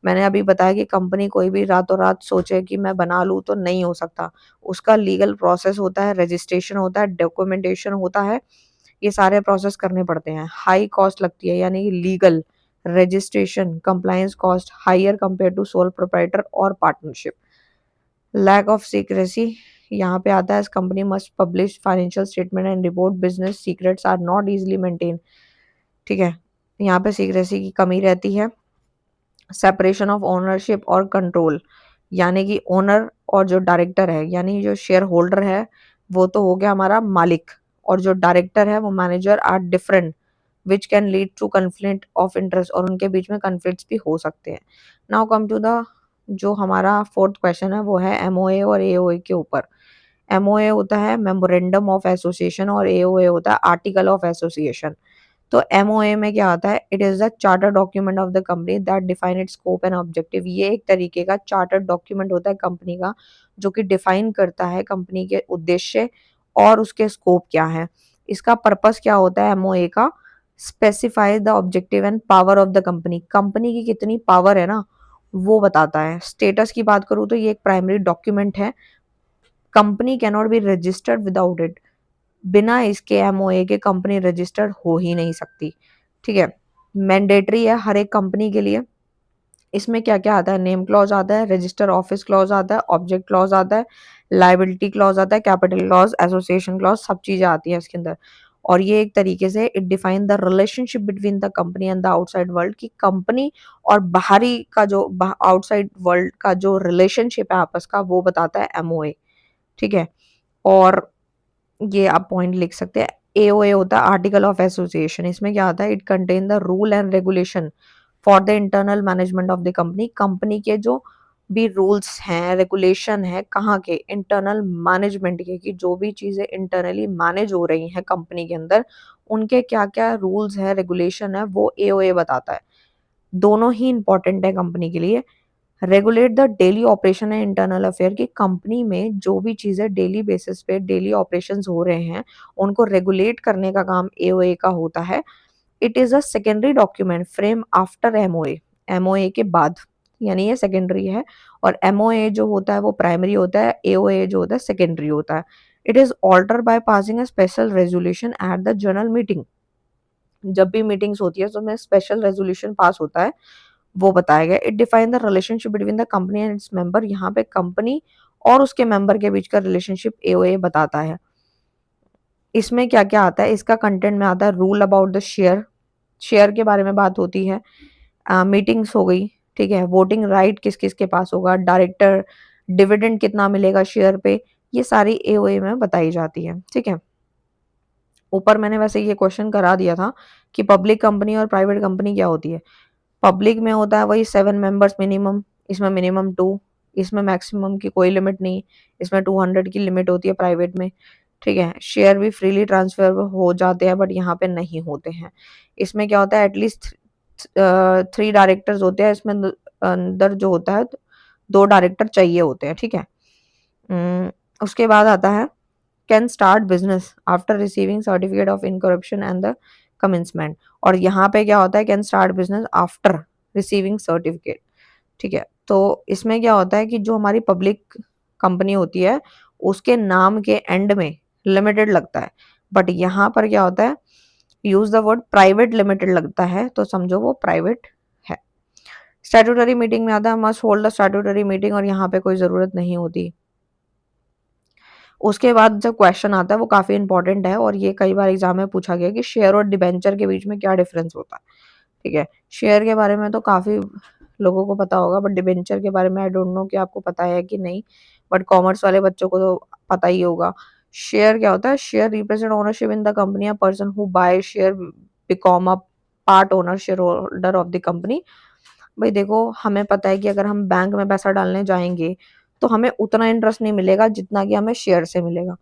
मैंने अभी बताया कि कंपनी कोई भी रातों रात सोचे कि मैं बना लूँ तो नहीं हो सकता, उसका लीगल प्रोसेस होता है, रजिस्ट्रेशन होता है, डॉक्यूमेंटेशन होता है, ये सारे प्रोसेस करने पड़ते हैं। हाई कॉस्ट लगती है यानी legal registration compliance cost higher compare to sole proprietor और पार्टनरशिप। लैक ऑफ सीक्रेसी यहाँ पे आता है company must publish financial statement and report, business secrets are not easily maintain, ठीक है, यहाँ पे सीक्रेसी की कमी रहती है। सेपरेशन ऑफ ओनरशिप और कंट्रोल, यानी कि ओनर और जो डायरेक्टर है, यानी जो शेयर होल्डर है वो तो हो गया हमारा मालिक, और जो डायरेक्टर है वो manager are different which can lead to conflict of interest, और उनके बीच में कन्फ्लिक्ट्स भी हो सकते हैं। नाउ कम टू द जो हमारा फोर्थ क्वेश्चन है वो है एमओए और एओए के ऊपर। एमओए होता है मेमोरेंडम ऑफ एसोसिएशन और एओए होता है आर्टिकल ऑफ एसोसिएशन। तो एमओए में क्या आता है, it is the charter document of the company that define it's scope and objective. ये एक तरीके का चार्टर डॉक्यूमेंट होता है कंपनी का, जो कि डिफाइन करता है कंपनी के उद्देश्य और उसके स्कोप क्या है। इसका पर्पस क्या होता है एमओए का, specify the objective and power of the company. Company की कितनी पावर है ना वो बताता है। स्टेटस की बात करूँ तो ये एक प्राइमरी डॉक्यूमेंट है, company can not be registered without it. बिना इसके एमओए के कंपनी रजिस्टर्ड हो ही नहीं सकती। ठीक है, मैंडेटरी है हर एक कंपनी के लिए। इसमें क्या क्या आता है, नेम क्लॉज आता है, रजिस्टर ऑफिस क्लॉज आता है, ऑब्जेक्ट क्लॉज आता है, लाइबिलिटी क्लॉज आता है, कैपिटल क्लॉज, एसोसिएशन क्लॉज, सब चीजें आती हैं इसके अंदर। और ये एक तरीके से it define the relationship between the company and the outside world, की कंपनी और बाहरी का जो आउटसाइड वर्ल्ड का जो रिलेशनशिप है आपस का, वो बताता है एमओए। ठीक है, और ये आप पॉइंट लिख सकते हैं। एओए होता है आर्टिकल ऑफ एसोसिएशन। इसमें क्या आता है, it contain the rule and regulation for the internal management of the company. Company के जो भी रूल्स हैं, रेगुलेशन है, कहाँ के, इंटरनल मैनेजमेंट के, कि जो भी चीजें इंटरनली मैनेज हो रही हैं कंपनी के अंदर, उनके क्या क्या रूल्स है, रेगुलेशन है, वो एओए बताता है। दोनों ही इंपॉर्टेंट है कंपनी के लिए। Regulate the daily operation and internal affair, की कंपनी में जो भी चीजें डेली बेसिस पे डेली ऑपरेशंस हो रहे हैं उनको रेगुलेट करने का काम एओए का होता है। It is a secondary document frame after MOA. MOA के बाद, यानी ये सेकेंडरी है, और एमओए जो होता है वो प्राइमरी होता है, एओए जो होता है सेकेंडरी होता है। It is alter by passing a special resolution at the general meeting. जब भी मीटिंग्स होती है तो में स्पेशल रेजोल्यूशन पास होता है, वो बताया गया। It define the relationship between the company and its member. यहाँ पे कंपनी और उसके मेंबर के बीच का रिलेशनशिप एओए बताता है। इसमें क्या क्या आता है, इसका कंटेंट में आता है rule about the share, share के बारे में बात होती है, मीटिंग्स हो गई, ठीक है, वोटिंग राइट किस किस के पास होगा, डायरेक्टर, डिविडेंड कितना मिलेगा शेयर पे, ये सारी एओए में बताई जाती है। ठीक है, ऊपर मैंने वैसे ये क्वेश्चन करा दिया था कि पब्लिक कंपनी और प्राइवेट कंपनी क्या होती है। पब्लिक में होता है वही 7 मेंबर्स मिनिमम, इसमें मिनिमम 2, इसमें मैक्सिमम की कोई लिमिट नहीं, इसमें 200 की लिमिट होती है प्राइवेट में। ठीक है, शेयर भी फ्रीली ट्रांसफर हो जाते हैं बट यहाँ पे नहीं होते हैं। इसमें क्या होता है, एटलीस्ट 3 डायरेक्टर्स होते हैं इसमें, अंदर जो होता है 2 डायरेक्टर चाहिए होते हैं। ठीक है, उसके बाद आता है can start business after receiving certificate of incorporation and the commencement. और यहाँ पे क्या होता है, can start business after receiving certificate. ठीक है, तो इसमें क्या होता है कि जो हमारी पब्लिक कंपनी होती है उसके नाम के एंड में लिमिटेड लगता है, बट यहाँ पर क्या होता है, use the word private limited लगता है, तो समझो वो प्राइवेट है। स्टैट्यूटरी मीटिंग में आता है must hold the statutory meeting, और यहाँ पे कोई जरूरत नहीं होती। उसके बाद जब क्वेश्चन आता है वो काफी इंपॉर्टेंट है, और ये कई बार एग्जाम में पूछा गया कि शेयर और डिबेंचर के बीच में क्या डिफरेंस होता है। ठीक है, शेयर के बारे में तो काफी लोगों को पता होगा, बट डिबेंचर के बारे में आई डोंट नो कि आपको पता है कि नहीं, बट कॉमर्स वाले बच्चों को तो पता ही होगा। शेयर क्या होता है, share represent ownership in the company, a person who buy share become a part owner share holder of the company. भाई देखो, हमें पता है कि अगर हम बैंक में पैसा डालने जाएंगे तो हमें उतना इंटरेस्ट नहीं मिलेगा जितना कि हमें शेयर से मिलेगा।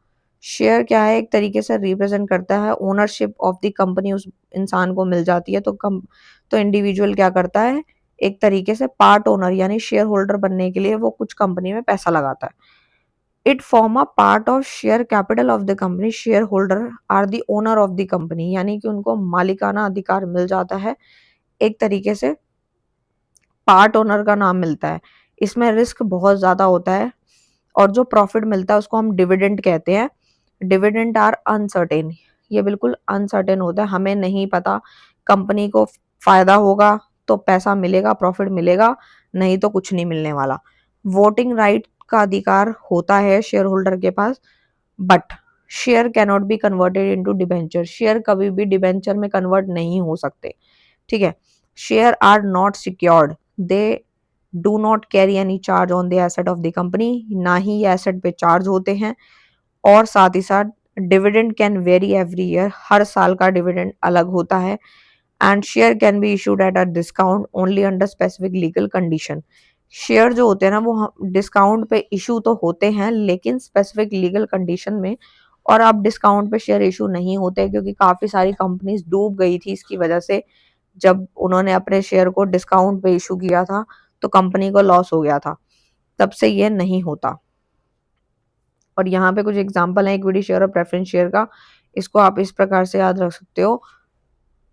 शेयर क्या है, एक तरीके से रिप्रेजेंट करता है ओनरशिप ऑफ द कंपनी, उस इंसान को मिल जाती है। तो इंडिविजुअल क्या करता है, एक तरीके से पार्ट ओनर यानी शेयर होल्डर बनने के लिए वो कुछ कंपनी में पैसा लगाता है। It form a part of share capital of the company, share holder are the owner of the company, यानी कि उनको मालिकाना अधिकार मिल जाता है, एक तरीके से पार्ट ओनर का नाम मिलता है। इसमें रिस्क बहुत ज्यादा होता है, और जो प्रॉफिट मिलता है उसको हम डिविडेंड कहते हैं। डिविडेंड आर अनसर्टेन, ये बिल्कुल अनसर्टेन होता है, हमें नहीं पता, कंपनी को फायदा होगा तो पैसा मिलेगा, प्रॉफिट मिलेगा, नहीं तो कुछ नहीं मिलने वाला। वोटिंग राइट का अधिकार होता है शेयर होल्डर के पास, but share cannot be converted into debenture, share कभी भी डिबेंचर में कन्वर्ट नहीं हो सकते। ठीक है, share are not secured, they do not carry any charge on the asset of the company, ना ही ये एसेट पे चार्ज होते हैं। और साथ ही साथ dividend can vary every year, हर साल का डिविडेंड अलग होता है। And share can be issued at a discount only under specific legal condition. Share जो होते हैं ना वो डिस्काउंट पे इशू तो होते हैं लेकिन स्पेसिफिक लीगल कंडीशन में। और अब डिस्काउंट पे शेयर इशू नहीं होते क्योंकि काफी सारी कंपनीज डूब गई थी इसकी वजह से। जब उन्होंने अपने शेयर को डिस्काउंट पे इशू किया था तो कंपनी को लॉस हो गया था, तब से ये नहीं होता। और यहाँ पे कुछ एग्जांपल है इक्विटी शेयर और प्रेफरेंस शेयर का। इसको आप इस प्रकार से याद रख सकते हो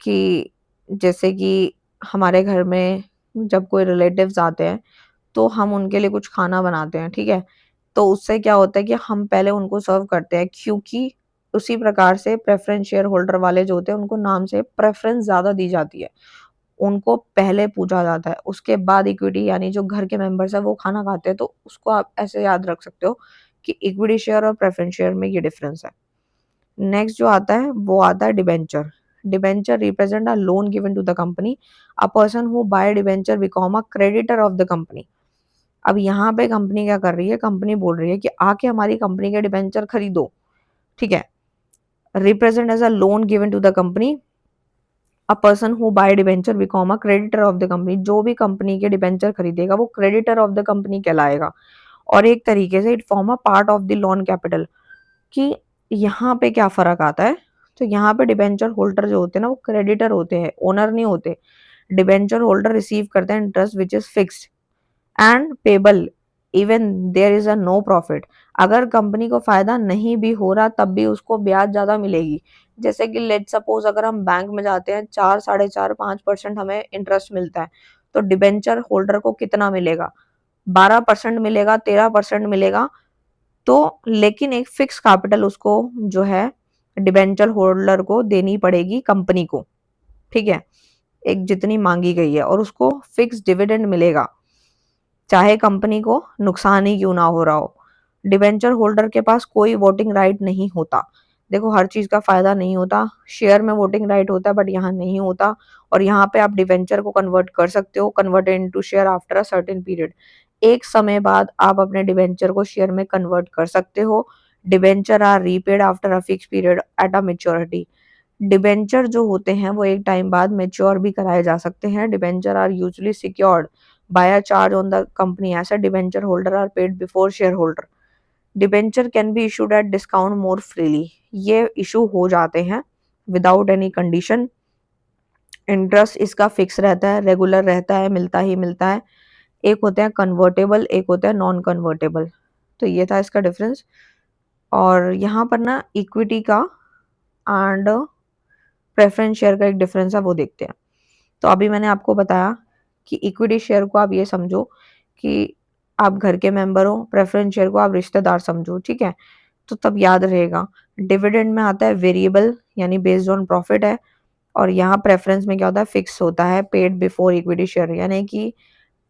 कि जैसे कि हमारे घर में जब कोई रिलेटिव्स आते हैं तो हम उनके लिए कुछ खाना बनाते हैं, ठीक है। तो उससे क्या होता है कि हम पहले उनको सर्व करते हैं, क्योंकि उसी प्रकार से प्रेफरेंस शेयर होल्डर वाले जो होते हैं उनको नाम से प्रेफरेंस ज्यादा दी जाती है, उनको पहले पूछा जाता है, उसके बाद इक्विटी यानी जो घर के मेंबर्स है वो खाना खाते हैं। तो उसको आप ऐसे याद रख सकते हो कि इक्विटी शेयर और प्रेफरेंस शेयर में ये डिफरेंस है। नेक्स्ट जो आता है वो आता है debenture. Debenture represent a loan given to the company. A person who buy debenture become a creditor of the company. अब यहाँ पे कंपनी क्या कर रही है, कंपनी बोल रही है कि आके हमारी कंपनी के डिबेंचर खरीदो, ठीक है। Represent as a loan given to the company. A person who buy debenture become a creditor of the company. जो भी कंपनी के डिबेंचर खरीदेगा वो क्रेडिटर ऑफ द कंपनी कहलाएगा। और एक तरीके से it form a part of the loan capital. कि यहाँ पे क्या फर्क आता है, तो यहाँ पे डिबेंचर होल्डर जो होते हैं ना वो क्रेडिटर होते हैं, ओनर नहीं होते। डिबेंचर होल्डर रिसीव करते हैं interest which is fixed and payable even there is a no profit. अगर कंपनी को फायदा नहीं भी हो रहा तब भी उसको ब्याज ज्यादा मिलेगी। जैसे कि लेट सपोज अगर हम बैंक में जाते हैं 4, 4.5, 5% हमें इंटरेस्ट मिलता है, तो डिबेंचर होल्डर को कितना मिलेगा, 12% मिलेगा, 13% मिलेगा। तो लेकिन एक फिक्स कैपिटल उसको जो है डिबेंचर होल्डर को देनी पड़ेगी कंपनी को, ठीक है, एक जितनी मांगी गई है। और उसको फिक्स डिविडेंड मिलेगा चाहे कंपनी को नुकसान ही क्यों ना हो रहा हो। डिबेंचर होल्डर के पास कोई वोटिंग राइट नहीं होता। देखो हर चीज का फायदा नहीं होता, शेयर में वोटिंग राइट होता है बट यहाँ नहीं होता। और यहाँ पे आप डिबेंचर को कन्वर्ट कर सकते हो, convert into share after a certain period. एक समय बाद आप अपने डिबेंचर को शेयर में कन्वर्ट कर सकते हो। Debenture are repaid after a fix period at a maturity. Debenture जो होते हैं वो एक टाइम बाद मेच्योर भी कराए जा सकते हैं। Debenture are usually secured by a charge on the company asset. Debenture holder are paid before share holder. Debenture can be issued at discount more freely. ये इशू हो जाते हैं विदाउट एनी कंडीशन। इंटरेस्ट इसका फिक्स रहता है, रेगुलर रहता है, मिलता ही मिलता है। एक होते हैं कन्वर्टेबल, एक होता है नॉन कन्वर्टेबल। तो ये था इसका डिफरेंस। और यहाँ पर ना इक्विटी का एंड प्रेफरेंस शेयर का एक डिफरेंस है, वो देखते हैं। तो अभी मैंने आपको बताया कि इक्विटी शेयर को आप ये समझो कि आप घर के मेंबर हो, प्रेफरेंस शेयर को आप रिश्तेदार समझो, ठीक है। तो तब याद रहेगा। डिविडेंड में आता है वेरिएबल यानी बेस्ड ऑन प्रॉफिट है। और यहाँ प्रेफरेंस में क्या होता है, फिक्स होता है, पेड बिफोर इक्विटी शेयर, यानी कि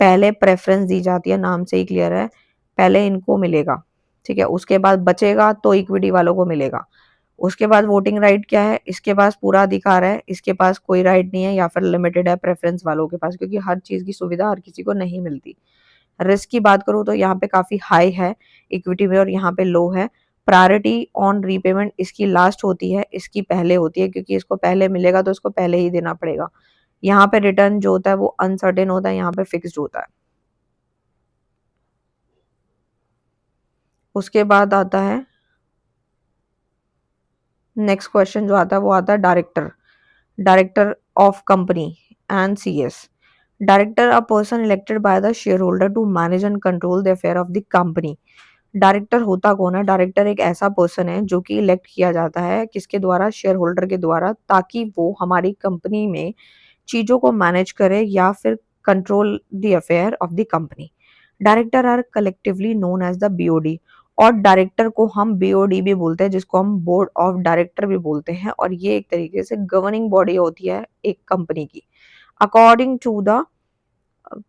पहले प्रेफरेंस दी जाती है, नाम से ही क्लियर है, पहले इनको मिलेगा, ठीक है, उसके बाद बचेगा तो इक्विटी वालों को मिलेगा। उसके बाद वोटिंग राइट क्या है, इसके पास पूरा अधिकार है, इसके पास कोई राइट नहीं है या फिर लिमिटेड है प्रेफरेंस वालों के पास, क्योंकि हर चीज की सुविधा हर किसी को नहीं मिलती। रिस्क की बात करूँ तो यहाँ पे काफी हाई है इक्विटी में और यहाँ पे लो है। प्रायोरिटी ऑन रीपेमेंट इसकी लास्ट होती है, इसकी पहले होती है, क्योंकि इसको पहले मिलेगा तो इसको पहले ही देना पड़ेगा। यहाँ पे रिटर्न जो होता है वो अनसर्टेन होता है, यहाँ पे फिक्स्ड होता है। उसके बाद आता है नेक्स्ट क्वेश्चन जो आता है वो आता है director. Director of company and CS. Director a person elected by the share holder to manage and control the affair of the company. Director होता कौन है, डायरेक्टर एक ऐसा पर्सन है जो कि इलेक्ट किया जाता है किसके द्वारा, शेयर होल्डर के द्वारा, ताकि वो हमारी कंपनी में चीजों को मैनेज करे या फिर control the affair of the company. Director are collectively known as the BOD. और डायरेक्टर को हम बीओडी भी बोलते हैं, जिसको हम बोर्ड ऑफ डायरेक्टर भी बोलते हैं। और ये एक तरीके से गवर्निंग बॉडी होती है एक कंपनी की, according to the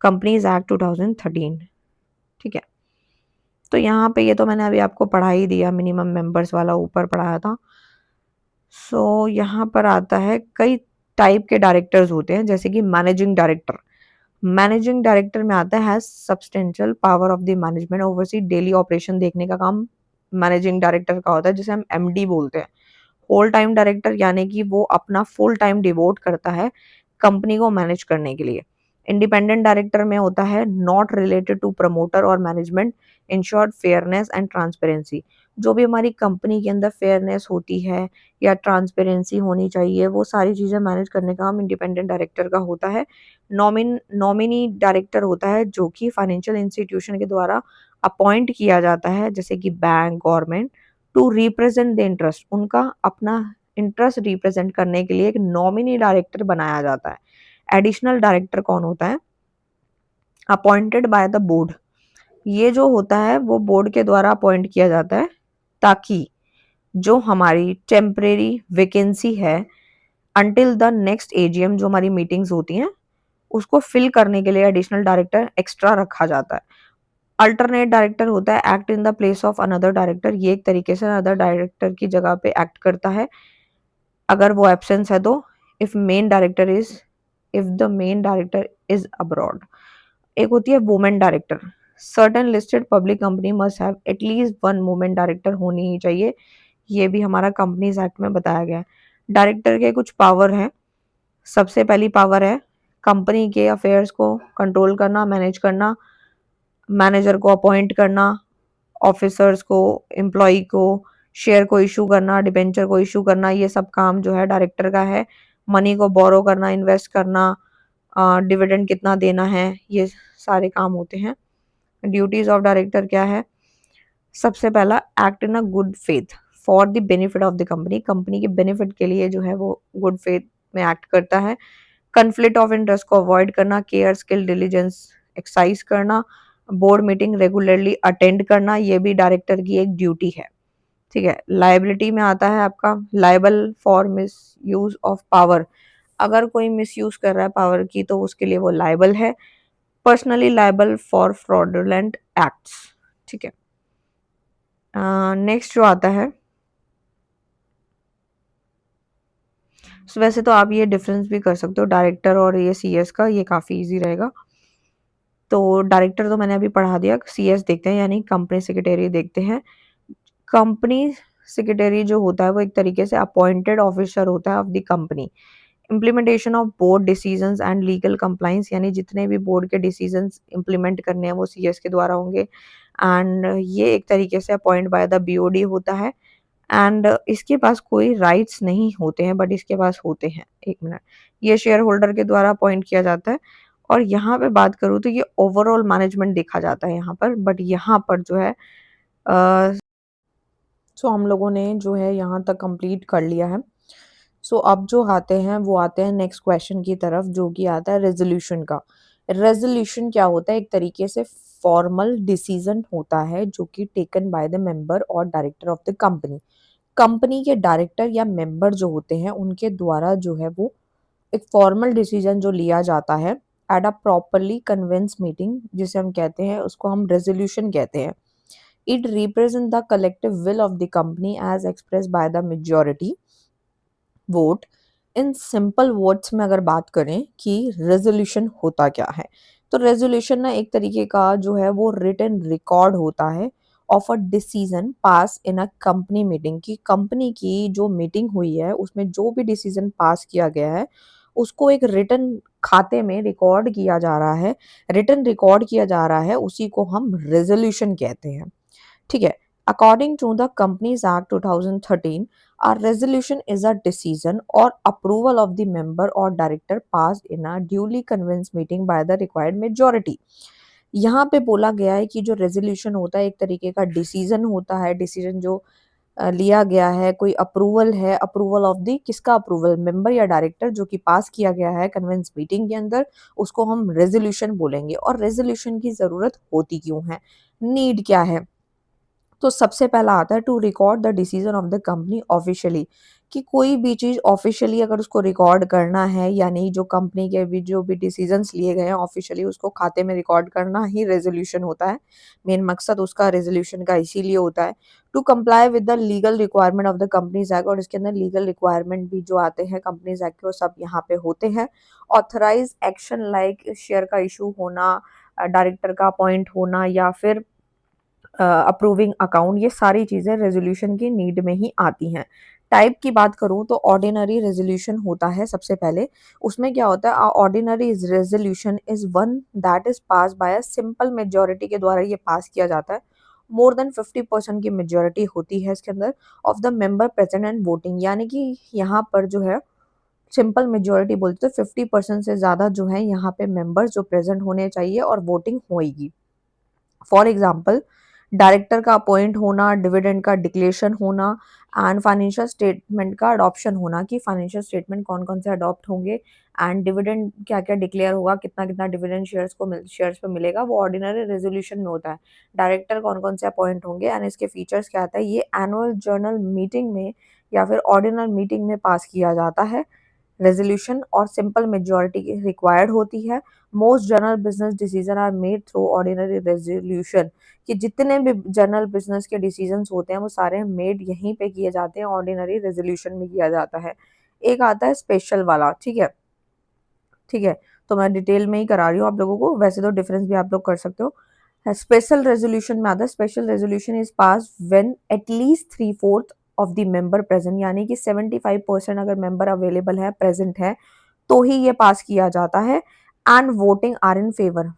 companies act 2013, ठीक है। तो यहाँ पे ये तो मैंने अभी आपको पढ़ा ही दिया, मिनिमम मेंबर्स वाला ऊपर पढ़ाया था। यहाँ पर आता है कई टाइप के डायरेक्टर्स होते हैं, जैसे कि मैनेजिंग डायरेक्टर। मैनेजिंग डायरेक्टर में आता है has substantial power of the management, oversee daily operation देखने का काम मैनेजिंग डायरेक्टर का होता है, जिसे हम एमडी बोलते हैं। होल टाइम डायरेक्टर यानी कि वो अपना फुल टाइम डिवोट करता है कंपनी को मैनेज करने के लिए। इंडिपेंडेंट डायरेक्टर में होता है नॉट रिलेटेड टू प्रमोटर और management, insured fairness and transparency. जो भी हमारी कंपनी के अंदर फेयरनेस होती है या ट्रांसपेरेंसी होनी चाहिए, वो सारी चीज़ें मैनेज करने का काम इंडिपेंडेंट डायरेक्टर का होता है। नॉमिनी डायरेक्टर होता है जो कि फाइनेंशियल इंस्टीट्यूशन के द्वारा अपॉइंट किया जाता है, जैसे कि bank, government, to represent the interest. उनका अपना इंटरेस्ट रिप्रेजेंट करने के लिए एक नॉमिनी डायरेक्टर बनाया जाता है। एडिशनल डायरेक्टर कौन होता है? Appointed by the board. ये जो होता है वो बोर्ड के द्वारा अपॉइंट किया जाता है, ताकि जो हमारी टेम्परेरी वैकेंसी है अंटिल द नेक्स्ट एजीएम, जो हमारी मीटिंग्स होती हैं, उसको फिल करने के लिए एडिशनल डायरेक्टर एक्स्ट्रा रखा जाता है। अल्टरनेट डायरेक्टर होता है act in the place of another director. ये एक तरीके से अनदर डायरेक्टर की जगह पे एक्ट करता है अगर वो एब्सेंस है तो। If the main director is abroad. एक होती है women director. Certain listed public company must have at least one women director होनी ही चाहिए। ये भी हमारा कंपनीज एक्ट में बताया गया है। डायरेक्टर के कुछ पावर हैं। सबसे पहली पावर है कंपनी के अफेयर्स को कंट्रोल करना, मैनेज करना, मैनेजर को अपॉइंट करना, ऑफिसर्स को, एम्प्लॉय को, शेयर को इशू करना, डिबेंचर को इशू करना, ये सब काम जो है डायरेक्टर का है। मनी को बोरो करना, इन्वेस्ट करना, डिविडेंड कितना देना है, ये सारे काम होते हैं। ड्यूटीज ऑफ डायरेक्टर क्या है? सबसे पहला, act in a good faith for the benefit of the company. Company के बेनिफिट के लिए जो है वो गुड फेथ में एक्ट करता है। कन्फ्लिक्ट ऑफ इंटरेस्ट को अवॉइड करना, केयर, स्किल, डिलीजेंस एक्सरसाइज करना, बोर्ड मीटिंग रेगुलरली अटेंड करना, ये भी डायरेक्टर की एक ड्यूटी है। ठीक है। लाइबिलिटी में आता है आपका liable for miss use of power. अगर कोई मिस यूज कर रहा है पावर की तो उसके लिए वो लाइबल है। Personally liable for fraudulent acts. ठीक है। नेक्स्ट जो आता है, वैसे तो आप ये डिफरेंस भी कर सकते हो डायरेक्टर और ये सीएस का, ये काफ़ी इजी रहेगा। तो डायरेक्टर तो मैंने अभी पढ़ा दिया। सीएस देखते हैं, यानी कंपनी सेक्रेटरी देखते हैं। कंपनी सेक्रेटरी जो होता है वो एक तरीके से अपॉइंटेड ऑफिसर होता है of the company. Implementation of board decisions and legal compliance, यानी जितने भी बोर्ड के डिसीजंस इम्प्लीमेंट करने हैं वो सीएस के द्वारा होंगे। एंड ये एक तरीके से अपॉइंट बाय द बीओडी होता है। एंड इसके पास कोई राइट्स नहीं होते हैं, बट इसके पास होते हैं। एक मिनट, ये शेयर होल्डर के द्वारा अपॉइंट किया जाता है। और यहाँ पे बात करूँ तो ये ओवरऑल मैनेजमेंट देखा जाता है यहाँ पर, बट यहाँ पर जो है सो हम लोगों ने जो है यहाँ तक कंप्लीट कर लिया है। सो अब जो आते हैं वो आते हैं नेक्स्ट क्वेश्चन की तरफ, जो कि आता है रेजोल्यूशन का। रेजोल्यूशन क्या होता है? एक तरीके से फॉर्मल डिसीजन होता है जो कि टेकन बाय द मेंबर और director of the company. Company के डायरेक्टर या मेंबर जो होते हैं उनके द्वारा जो है वो एक फॉर्मल डिसीजन जो लिया जाता है at a properly convince meeting, जिसे हम कहते हैं, उसको हम रेजोल्यूशन कहते हैं। It represent the collective will of the company as express by the majority vote. In simple words में अगर बात करें कि रेजोल्यूशन होता क्या है, तो रेजोल्यूशन ना एक तरीके का जो है वो रिटन रिकॉर्ड होता है of a decision pass in a company meeting. की कंपनी की जो मीटिंग हुई है उसमें जो भी डिसीजन पास किया गया है उसको एक रिटन खाते में रिकॉर्ड किया जा रहा है, रिटन रिकॉर्ड किया जा रहा है, उसी को हम रेजोल्यूशन कहते हैं। ठीक है। According to the companies act 2013, a resolution is a decision or approval of the member or director passed in a duly convinced meeting by the required majority। यहाँ पे बोला गया है कि जो रेजोल्यूशन होता है एक तरीके का डिसीजन होता है। डिसीजन जो लिया गया है, कोई अप्रूवल है, अप्रूवल ऑफ द, किसका अप्रूवल? मेंबर या डायरेक्टर, जो कि पास किया गया है कन्विंस मीटिंग के अंदर, उसको हम रेजोल्यूशन बोलेंगे। और रेजोल्यूशन की जरूरत होती क्यों है? नीड क्या है? तो सबसे पहला आता है to record the decision of the company officially, कि कोई भी चीज़ ऑफिशियली अगर उसको रिकॉर्ड करना है, यानी जो कंपनी के भी जो भी डिसीजंस लिए गए हैं ऑफिशियली उसको खाते में रिकॉर्ड करना ही रेजोल्यूशन होता है। मेन मकसद उसका रेजोल्यूशन का इसीलिए होता है to comply with the legal requirement of the companies act, और इसके अंदर लीगल रिक्वायरमेंट भी जो आते हैं कंपनीज एक्ट के वो सब यहाँ पे होते हैं। ऑथराइज एक्शन लाइक शेयर का इशू होना, डायरेक्टर का अपॉइंट होना, या फिर अप्रूविंग अकाउंट, ये सारी चीज़ें रेजोल्यूशन की नीड में ही आती हैं। टाइप की बात करूँ तो ऑर्डिनरी रेजोल्यूशन होता है सबसे पहले। उसमें क्या होता है, ordinary resolution is one that is pass by a simple majority के द्वारा ये पास किया जाता है। मोर देन 50% की मेजोरिटी होती है इसके अंदर of the member present and voting, यानी कि यहाँ पर जो है सिंपल मेजोरिटी बोलते हैं 50% से ज़्यादा जो है यहाँ पे मेंबर्स जो प्रेजेंट होने चाहिए और वोटिंग होएगी। फॉर एग्जाम्पल डायरेक्टर का अपॉइंट होना, डिविडेंड का डिक्लेरेशन होना, एंड फाइनेंशियल स्टेटमेंट का अडॉप्शन होना, कि फाइनेंशियल स्टेटमेंट कौन कौन से अडॉप्ट होंगे एंड डिविडेंड क्या क्या डिक्लेयर होगा, कितना कितना डिविडेंड शेयर्स पे मिलेगा, वो ऑर्डिनरी रेजोल्यूशन में होता है। डायरेक्टर कौन कौन से अपॉइंट होंगे एंड इसके फीचर्स क्या आता है, ये एनुअल जर्नल मीटिंग में या फिर ऑर्डिनल मीटिंग में पास किया जाता है। रेजोल्यूशन और सिंपल मेजॉरिटी रिक्वायर्ड होती है। Most general business decision are made through ordinary resolution, कि जितने भी जनरल बिजनेस के डिसीजंस होते हैं वो सारे मेड यहीं पे किए जाते हैं, ऑर्डिनरी रेजोल्यूशन में किया जाता है। एक आता है स्पेशल वाला, ठीक है, ठीक है, तो मैं डिटेल में ही करा रही हूँ आप लोगों को, वैसे तो डिफरेंस भी आप लोग कर सकते हो। स्पेशल रेजोल्यूशन में आता है, special resolution is pass when at least 3/4 of the member present, यानी कि 75% अगर मेंबर अवेलेबल है, प्रेजेंट है, तो ही ये पास किया जाता है। And voting are in favour,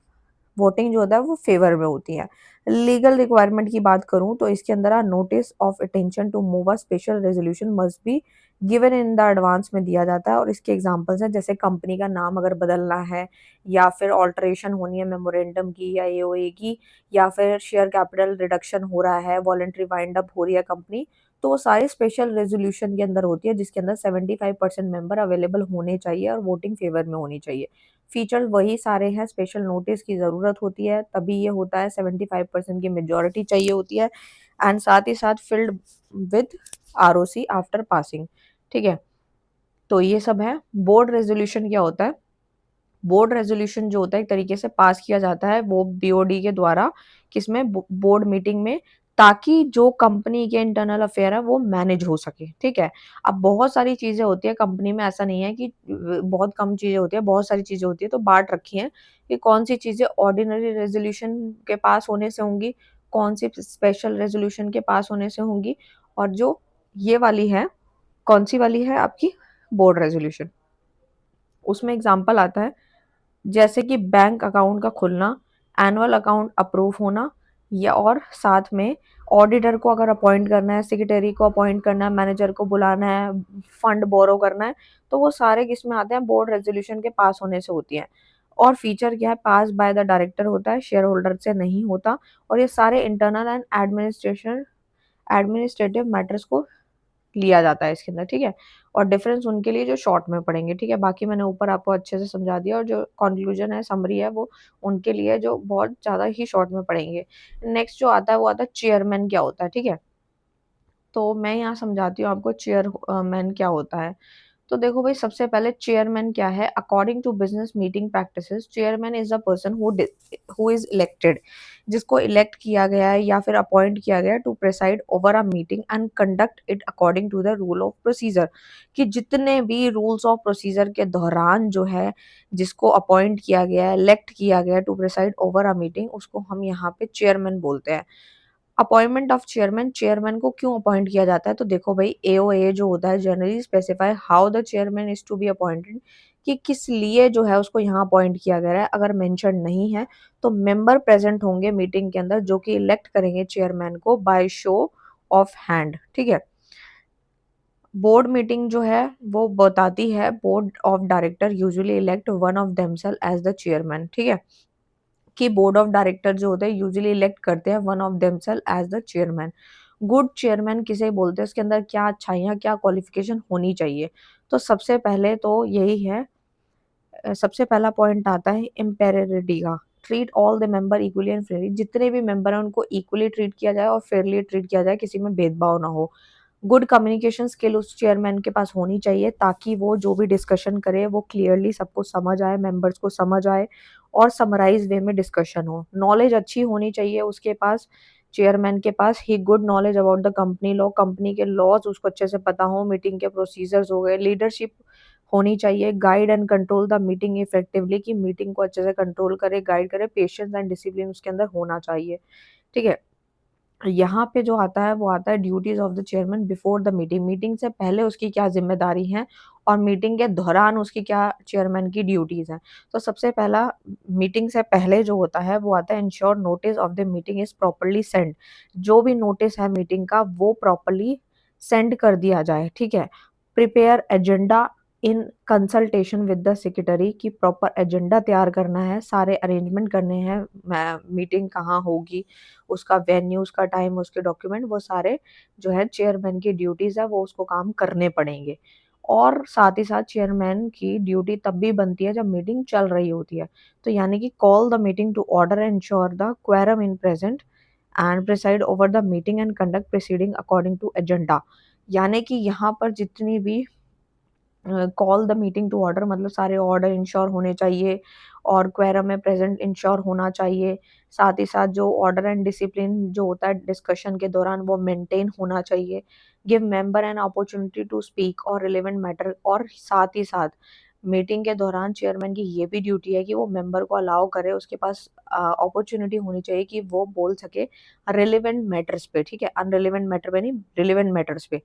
voting जो होता है वो फेवर में होती है। लीगल रिक्वायरमेंट की बात करूं तो इसके अंदर notice of attention to move a special resolution must be given in the advance में दिया जाता है, और इसके एग्जांपल्स हैं जैसे कंपनी का नाम अगर बदलना है, या फिर ऑल्टरेशन होनी है मेमोरेंडम की या एओए की, या फिर शेयर कैपिटल रिडक्शन हो रहा है, वॉलंटरी वाइंड अप हो रही है कंपनी, तो वो सारी स्पेशल रेजोल्यूशन के अंदर होती है, जिसके अंदर 75% मेंबर अवेलेबल होने चाहिए और वोटिंग फेवर में होनी चाहिए। फीचर्स वही सारे हैं, स्पेशल नोटिस की ज़रूरत होती है तभी ये होता है, 75% की मेजॉरिटी चाहिए होती है, एंड साथ ही साथ filled with ROC after passing, ठीक है। तो ये सब है। बोर्ड रेजोल्यूशन क्या होता है, बोर्ड रेजोल्यूशन जो होता है एक तरीके से पास किया जाता है वो बीओडी के द्वारा, किसमें, बोर्ड मीटिंग में, ताकि जो कंपनी के इंटरनल अफेयर है वो मैनेज हो सके, ठीक है। अब बहुत सारी चीजें होती है कंपनी में, ऐसा नहीं है कि बहुत कम चीजें होती है, बहुत सारी चीजें होती है, तो बांट रखी है कि कौन सी चीजें ऑर्डिनरी रेजोल्यूशन के पास होने से होंगी, कौन सी स्पेशल रेजोल्यूशन के पास होने से होंगी, और जो ये वाली है, कौन सी वाली है आपकी, बोर्ड रेजोल्यूशन, उसमें एग्जाम्पल आता है जैसे कि बैंक अकाउंट का खुलना, एनुअल अकाउंट अप्रूव होना, या और साथ में ऑडिटर को अगर अपॉइंट करना है, सेक्रेटरी को अपॉइंट करना है, मैनेजर को बुलाना है, फंड बोरो करना है, तो वो सारे किस में आते हैं, बोर्ड रेजोल्यूशन के पास होने से होती है। और फीचर क्या है, पास बाय द डायरेक्टर होता है, शेयर होल्डर से नहीं होता, और ये सारे इंटरनल एंड एडमिनिस्ट्रेटिव मैटर्स को लिया जाता है इसके अंदर, ठीक है। और डिफरेंस उनके लिए जो शॉर्ट में पढ़ेंगे, ठीक है, बाकी मैंने ऊपर आपको अच्छे से समझा दिया, और जो कंक्लूजन है, समरी है, वो उनके लिए जो बहुत ज़्यादा ही शॉर्ट में पढ़ेंगे। नेक्स्ट जो आता है वो आता है चेयरमैन क्या होता है, ठीक है। तो मैं यहाँ समझाती हूँ आपको चेयरमैन क्या होता है। तो देखो भाई, सबसे पहले चेयरमैन क्या है, according to business meeting practices chairman is a person who is elected, जिसको इलेक्ट किया गया है या फिर अपॉइंट किया गया है to preside over a meeting and conduct it according to the rule of procedure, कि जितने भी रूल्स ऑफ प्रोसीजर के दौरान जो है जिसको अपॉइंट किया गया है, इलेक्ट किया गया है to preside over a meeting, उसको हम यहाँ पे चेयरमैन बोलते हैं। अपॉइंटमेंट ऑफ चेयरमैन, चेयरमैन को क्यों अपॉइंट किया जाता है, तो देखो भाई, एओए जो होता है generally specify how the chairman is to be appointed, कि किस लिए जो है उसको यहाँ अपॉइंट किया गया है, अगर मेंशन नहीं है तो मेंबर प्रेजेंट होंगे मीटिंग के अंदर जो कि इलेक्ट करेंगे चेयरमैन को बाय शो ऑफ हैंड, ठीक है। बोर्ड मीटिंग जो है वो बताती है board of director usually elect one of themselves as the chairman, ठीक है, कि बोर्ड ऑफ डायरेक्टर जो होते हैं यूजुअली इलेक्ट करते हैं one of themselves as the chairman. Good chairman किसे बोलते हैं, उसके अंदर क्या अच्छाइयाँ, क्या क्वालिफिकेशन होनी चाहिए, तो सबसे पहले तो यही है, सबसे पहला पॉइंट आता है इम्पेरिटी का, treat all the member equally and Fairlie, जितने भी मेंबर हैं उनको इक्वली ट्रीट किया जाए और फेयरली ट्रीट किया जाए, किसी में भेदभाव ना हो। गुड कम्युनिकेशन स्किल उस चेयरमैन के पास होनी चाहिए ताकि वो जो भी डिस्कशन करे वो क्लियरली सबको समझ आए, मेंबर्स को समझ आए और समराइज वे में डिस्कशन हो। नॉलेज अच्छी होनी चाहिए उसके पास, चेयरमैन के पास ही good knowledge about the company law, company के लॉज उसको अच्छे से पता हो, मीटिंग के प्रोसीजर्स हो गए, लीडरशिप होनी चाहिए, guide and control the meeting effectively, कि मीटिंग को अच्छे से कंट्रोल करे, गाइड करे, पेशेंस एंड डिसिप्लिन उसके अंदर होना चाहिए। ठीक है, यहाँ पे जो आता है वो आता है duties of the chairman before the meeting, meeting से पहले उसकी क्या जिम्मेदारी है और मीटिंग के दौरान उसकी क्या चेयरमैन की ड्यूटीज हैं। तो सबसे पहला, मीटिंग से पहले जो होता है वो आता है ensure notice of the meeting is properly send, जो भी नोटिस है मीटिंग का वो प्रॉपरली सेंड कर दिया जाए। ठीक है, prepare agenda in consultation with the secretary, की प्रॉपर एजेंडा तैयार करना है, सारे अरेंजमेंट करने हैं, मीटिंग कहाँ होगी, उसका वेन्यू, उसका टाइम, उसके डॉक्यूमेंट, वो सारे जो है चेयरमैन की ड्यूटीज़ है वो उसको काम करने पड़ेंगे। और साथ ही साथ चेयरमैन की ड्यूटी तब भी बनती है जब मीटिंग चल रही होती है। तो यानी कि call the meeting to order, ensure the quorum in present and preside over the meeting and conduct proceeding according to agenda. यानी कि यहाँ पर जितनी भी call the meeting to order, मतलब सारे ऑर्डर इंश्योर होने चाहिए और क्वेरम में प्रेजेंट इंश्योर होना चाहिए। साथ ही साथ जो ऑर्डर एंड डिसिप्लिन जो होता है डिस्कशन के दौरान वो मेंटेन होना चाहिए। Give member an opportunity to speak और रिलेवेंट मैटर, और साथ ही साथ मीटिंग के दौरान चेयरमैन की ये भी ड्यूटी है कि वो मेंबर को अलाउ करे, उसके पास अपॉर्चुनिटी होनी चाहिए कि वो बोल सके रिलेवेंट मैटर्स पे। ठीक है, अनरिलेवेंट मैटर पे नहीं, रिलेवेंट मैटर्स पे।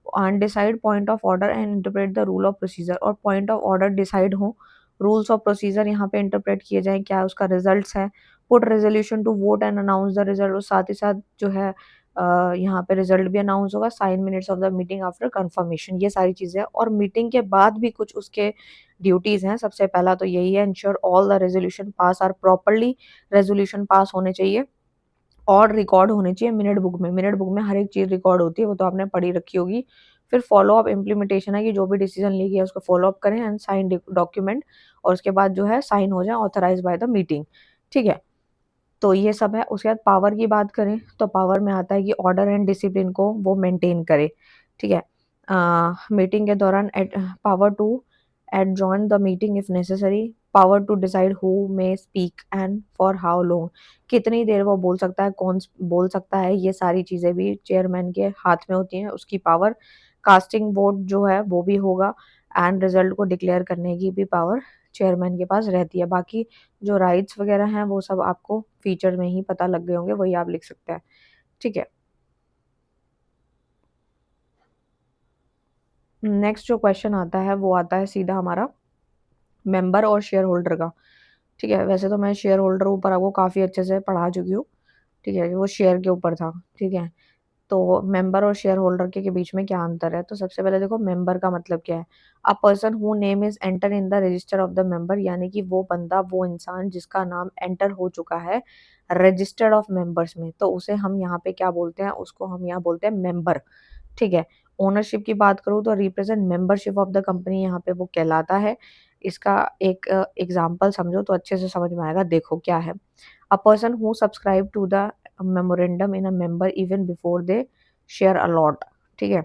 And decide point of order and interpret the rule of procedure, और पॉइंट ऑफ ऑर्डर डिसाइड हो, रूल्स ऑफ प्रोसीजर यहाँ पे इंटरप्रेट किए जाएँ, क्या उसका रिजल्ट्स है। Put resolution to vote and announce the result, और साथ ही साथ जो है यहाँ पे रिजल्ट भी अनाउंस होगा। Sign minutes of the meeting after confirmation, ये सारी चीज़ें हैं। और मीटिंग के बाद भी कुछ उसके ड्यूटीज़ हैं। सबसे पहला तो यही है, ensure all the resolution pass are properly, resolution pass होने चाहिए और रिकॉर्ड होनी चाहिए मिनट बुक में। मिनट बुक में हर एक चीज़ रिकॉर्ड होती है, वो तो आपने पढ़ी रखी होगी। फिर फॉलो अप इम्प्लीमेंटेशन है कि जो भी डिसीजन ली गई है उसको फॉलो अप करें एंड साइन डॉक्यूमेंट, और उसके बाद जो है साइन हो जाए ऑथराइज्ड बाय द मीटिंग। ठीक है, तो ये सब है। उसके बाद पावर की बात करें तो पावर में आता है कि ऑर्डर एंड डिसिप्लिन को वो मेंटेन करे। ठीक है, मीटिंग के दौरान power to adjourn the meeting if necessary, power to decide who may speak and for how long, कितनी देर वो बोल सकता है, कौन बोल सकता है, ये सारी चीज़ें भी चेयरमैन के हाथ में होती हैं, उसकी पावर। कास्टिंग वोट जो है वो भी होगा एंड रिजल्ट को डिक्लेयर करने की भी पावर चेयरमैन के पास रहती है। बाकी जो राइट्स वगैरह हैं वो सब आपको फीचर में ही पता लग गए होंगे, वही आप लिख सकते हैं। ठीक है, नेक्स्ट जो क्वेश्चन आता है वो आता है सीधा हमारा मेंबर और शेयर होल्डर का। ठीक है, वैसे तो मैं शेयर होल्डर ऊपर आपको काफ़ी अच्छे से पढ़ा चुकी हूँ। ठीक है, वो शेयर के ऊपर था। ठीक है, तो मेंबर और शेयर होल्डर के बीच में क्या अंतर है? तो सबसे पहले देखो मेंबर का मतलब क्या है? A person who name is enter in the register of the member, यानी कि वो बंदा, वो इंसान जिसका नाम एंटर हो चुका है रजिस्टर्ड ऑफ मेंबर्स में, तो उसे हम यहाँ पे क्या बोलते हैं? उसको हम यहाँ बोलते हैं मेंबर। ठीक है, ओनरशिप की बात करूँ तो represent membership of the company यहाँ पे वो कहलाता है। इसका एक एग्ज़ाम्पल समझो तो अच्छे से समझ में आएगा। देखो क्या है? A person who subscribe to the memorandum in a member even before they share allot. ठीक है,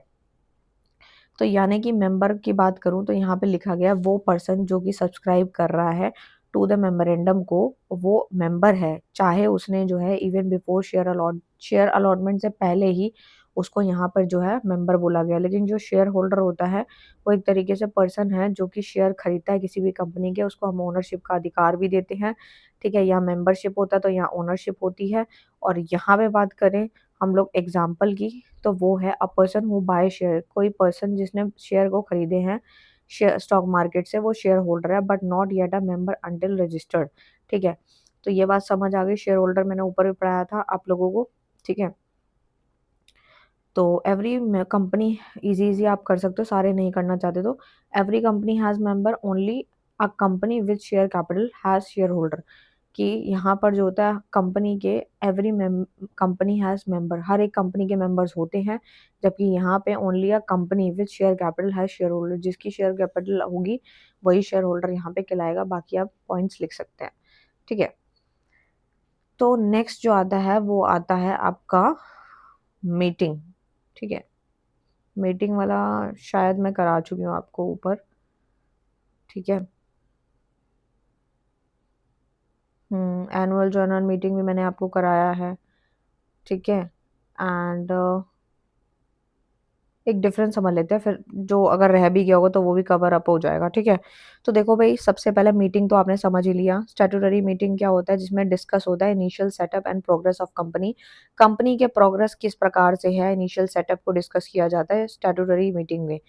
तो यानी कि मेंबर की बात करूँ तो यहाँ पे लिखा गया वो पर्सन जो कि सब्सक्राइब कर रहा है टू द मेमोरेंडम को, वो मेंबर है, चाहे उसने जो है इवन बिफोर शेयर अलॉटमेंट से पहले ही उसको यहाँ पर जो है मेंबर बोला गया। लेकिन जो शेयर होल्डर होता है वो एक तरीके से पर्सन है जो कि शेयर खरीदता है किसी भी कंपनी के, उसको हम ओनरशिप का अधिकार भी देते हैं। ठीक है, यहाँ मेंबरशिप होता है तो यहाँ ओनरशिप होती है। और यहाँ पे बात करें हम लोग एग्जाम्पल की, तो वो है a person who buy share, कोई पर्सन जिसने शेयर को खरीदे हैं शेयर स्टॉक मार्केट से, वो शेयर होल्डर है but not yet a member until registered. ठीक है, तो ये बात समझ आ गई। शेयर होल्डर मैंने ऊपर भी पढ़ाया था आप लोगों को। ठीक है, तो एवरी कंपनी इजी इजी आप कर सकते हो, सारे नहीं करना चाहते तो every company has member only a company with share capital has share holder, कि यहाँ पर जो होता है कंपनी के एवरी कंपनी हैज़ मेंबर, हर एक कंपनी के मेंबर्स होते हैं, जबकि यहाँ पे only a company with share capital has share holder, जिसकी शेयर कैपिटल होगी वही शेयर होल्डर यहाँ पे कहलाएगा। बाकी आप पॉइंट्स लिख सकते हैं। ठीक है, तो नेक्स्ट जो आता है वो आता है आपका मीटिंग। ठीक है, मीटिंग वाला शायद मैं करा चुकी हूँ आपको ऊपर। ठीक है, एनुअल जर्नल मीटिंग भी मैंने आपको कराया है। ठीक है, एंड एक डिफरेंस समझ लेते हैं, फिर जो अगर रह भी गया होगा तो वो भी कवर अप हो जाएगा। ठीक है, तो देखो भाई, सबसे पहले मीटिंग तो आपने समझ ही लिया। स्टैट्यूटरी मीटिंग क्या होता है, जिसमें डिस्कस होता है initial setup and progress of company. Company के प्रोग्रेस किस प्रकार से है, इनिशियल सेटअप को डिस्कस किया जाता है स्टैट्यूटरी मीटिंग में।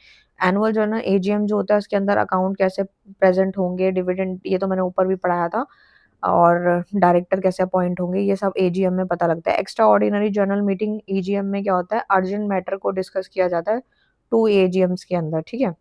एनुअल जर्नल एजीएम जो होता है उसके अंदर अकाउंट कैसे प्रेजेंट होंगे, डिविडेंड, ये तो मैंने ऊपर भी पढ़ाया था, और डायरेक्टर कैसे अपॉइंट होंगे, ये सब एजीएम में पता लगता है। Extra ordinary general meeting EGM में क्या होता है, अर्जेंट मैटर को डिस्कस किया जाता है 2 एजीएम्स के अंदर। ठीक है,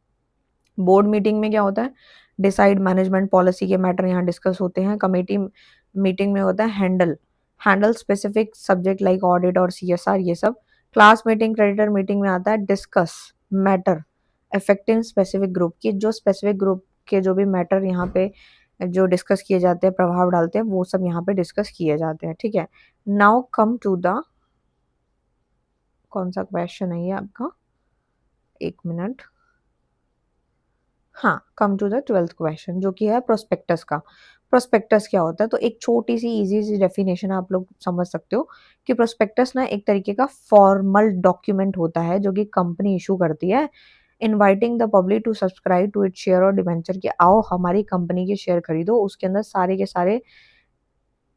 बोर्ड मीटिंग में क्या होता है, डिसाइड मैनेजमेंट पॉलिसी के मैटर यहाँ डिस्कस होते हैं। कमेटी मीटिंग में होता है handle handle specific subject like audit और सीएसआर, ये सब। क्लास मीटिंग क्रेडिटर मीटिंग में आता है discuss matter affecting specific group की, जो स्पेसिफिक ग्रुप के जो भी मैटर यहाँ पे जो डिस्कस किए जाते हैं, प्रभाव डालते हैं, वो सब यहाँ पे डिस्कस किए जाते हैं। ठीक है, नाउ कम टू द, कौन सा क्वेश्चन है ये आपका, एक मिनट, हाँ, कम टू द 12th क्वेश्चन, जो कि है प्रोस्पेक्टस का। प्रोस्पेक्टस क्या होता है, तो एक छोटी सी इजी सी डेफिनेशन आप लोग समझ सकते हो कि प्रोस्पेक्टस ना एक तरीके का फॉर्मल डॉक्यूमेंट होता है जो कि कंपनी इशू करती है, inviting the public to subscribe to its share और डिबेंचर, कि आओ हमारी कंपनी के शेयर खरीदो। उसके अंदर सारे के सारे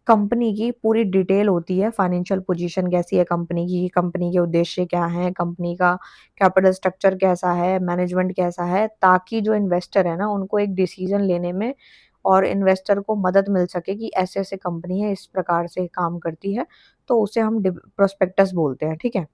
कंपनी की पूरी डिटेल होती है, फाइनेंशियल पोजीशन कैसी है कंपनी की, कंपनी के उद्देश्य क्या हैं, कंपनी का कैपिटल स्ट्रक्चर कैसा है, मैनेजमेंट कैसा है, ताकि जो इन्वेस्टर है ना उनको एक डिसीजन लेने में और इन्वेस्टर को मदद मिल सके कि ऐसे-ऐसे कंपनी है, इस प्रकार से काम करती है, तो उसे हम प्रोस्पेक्टस बोलते हैं। ठीक है,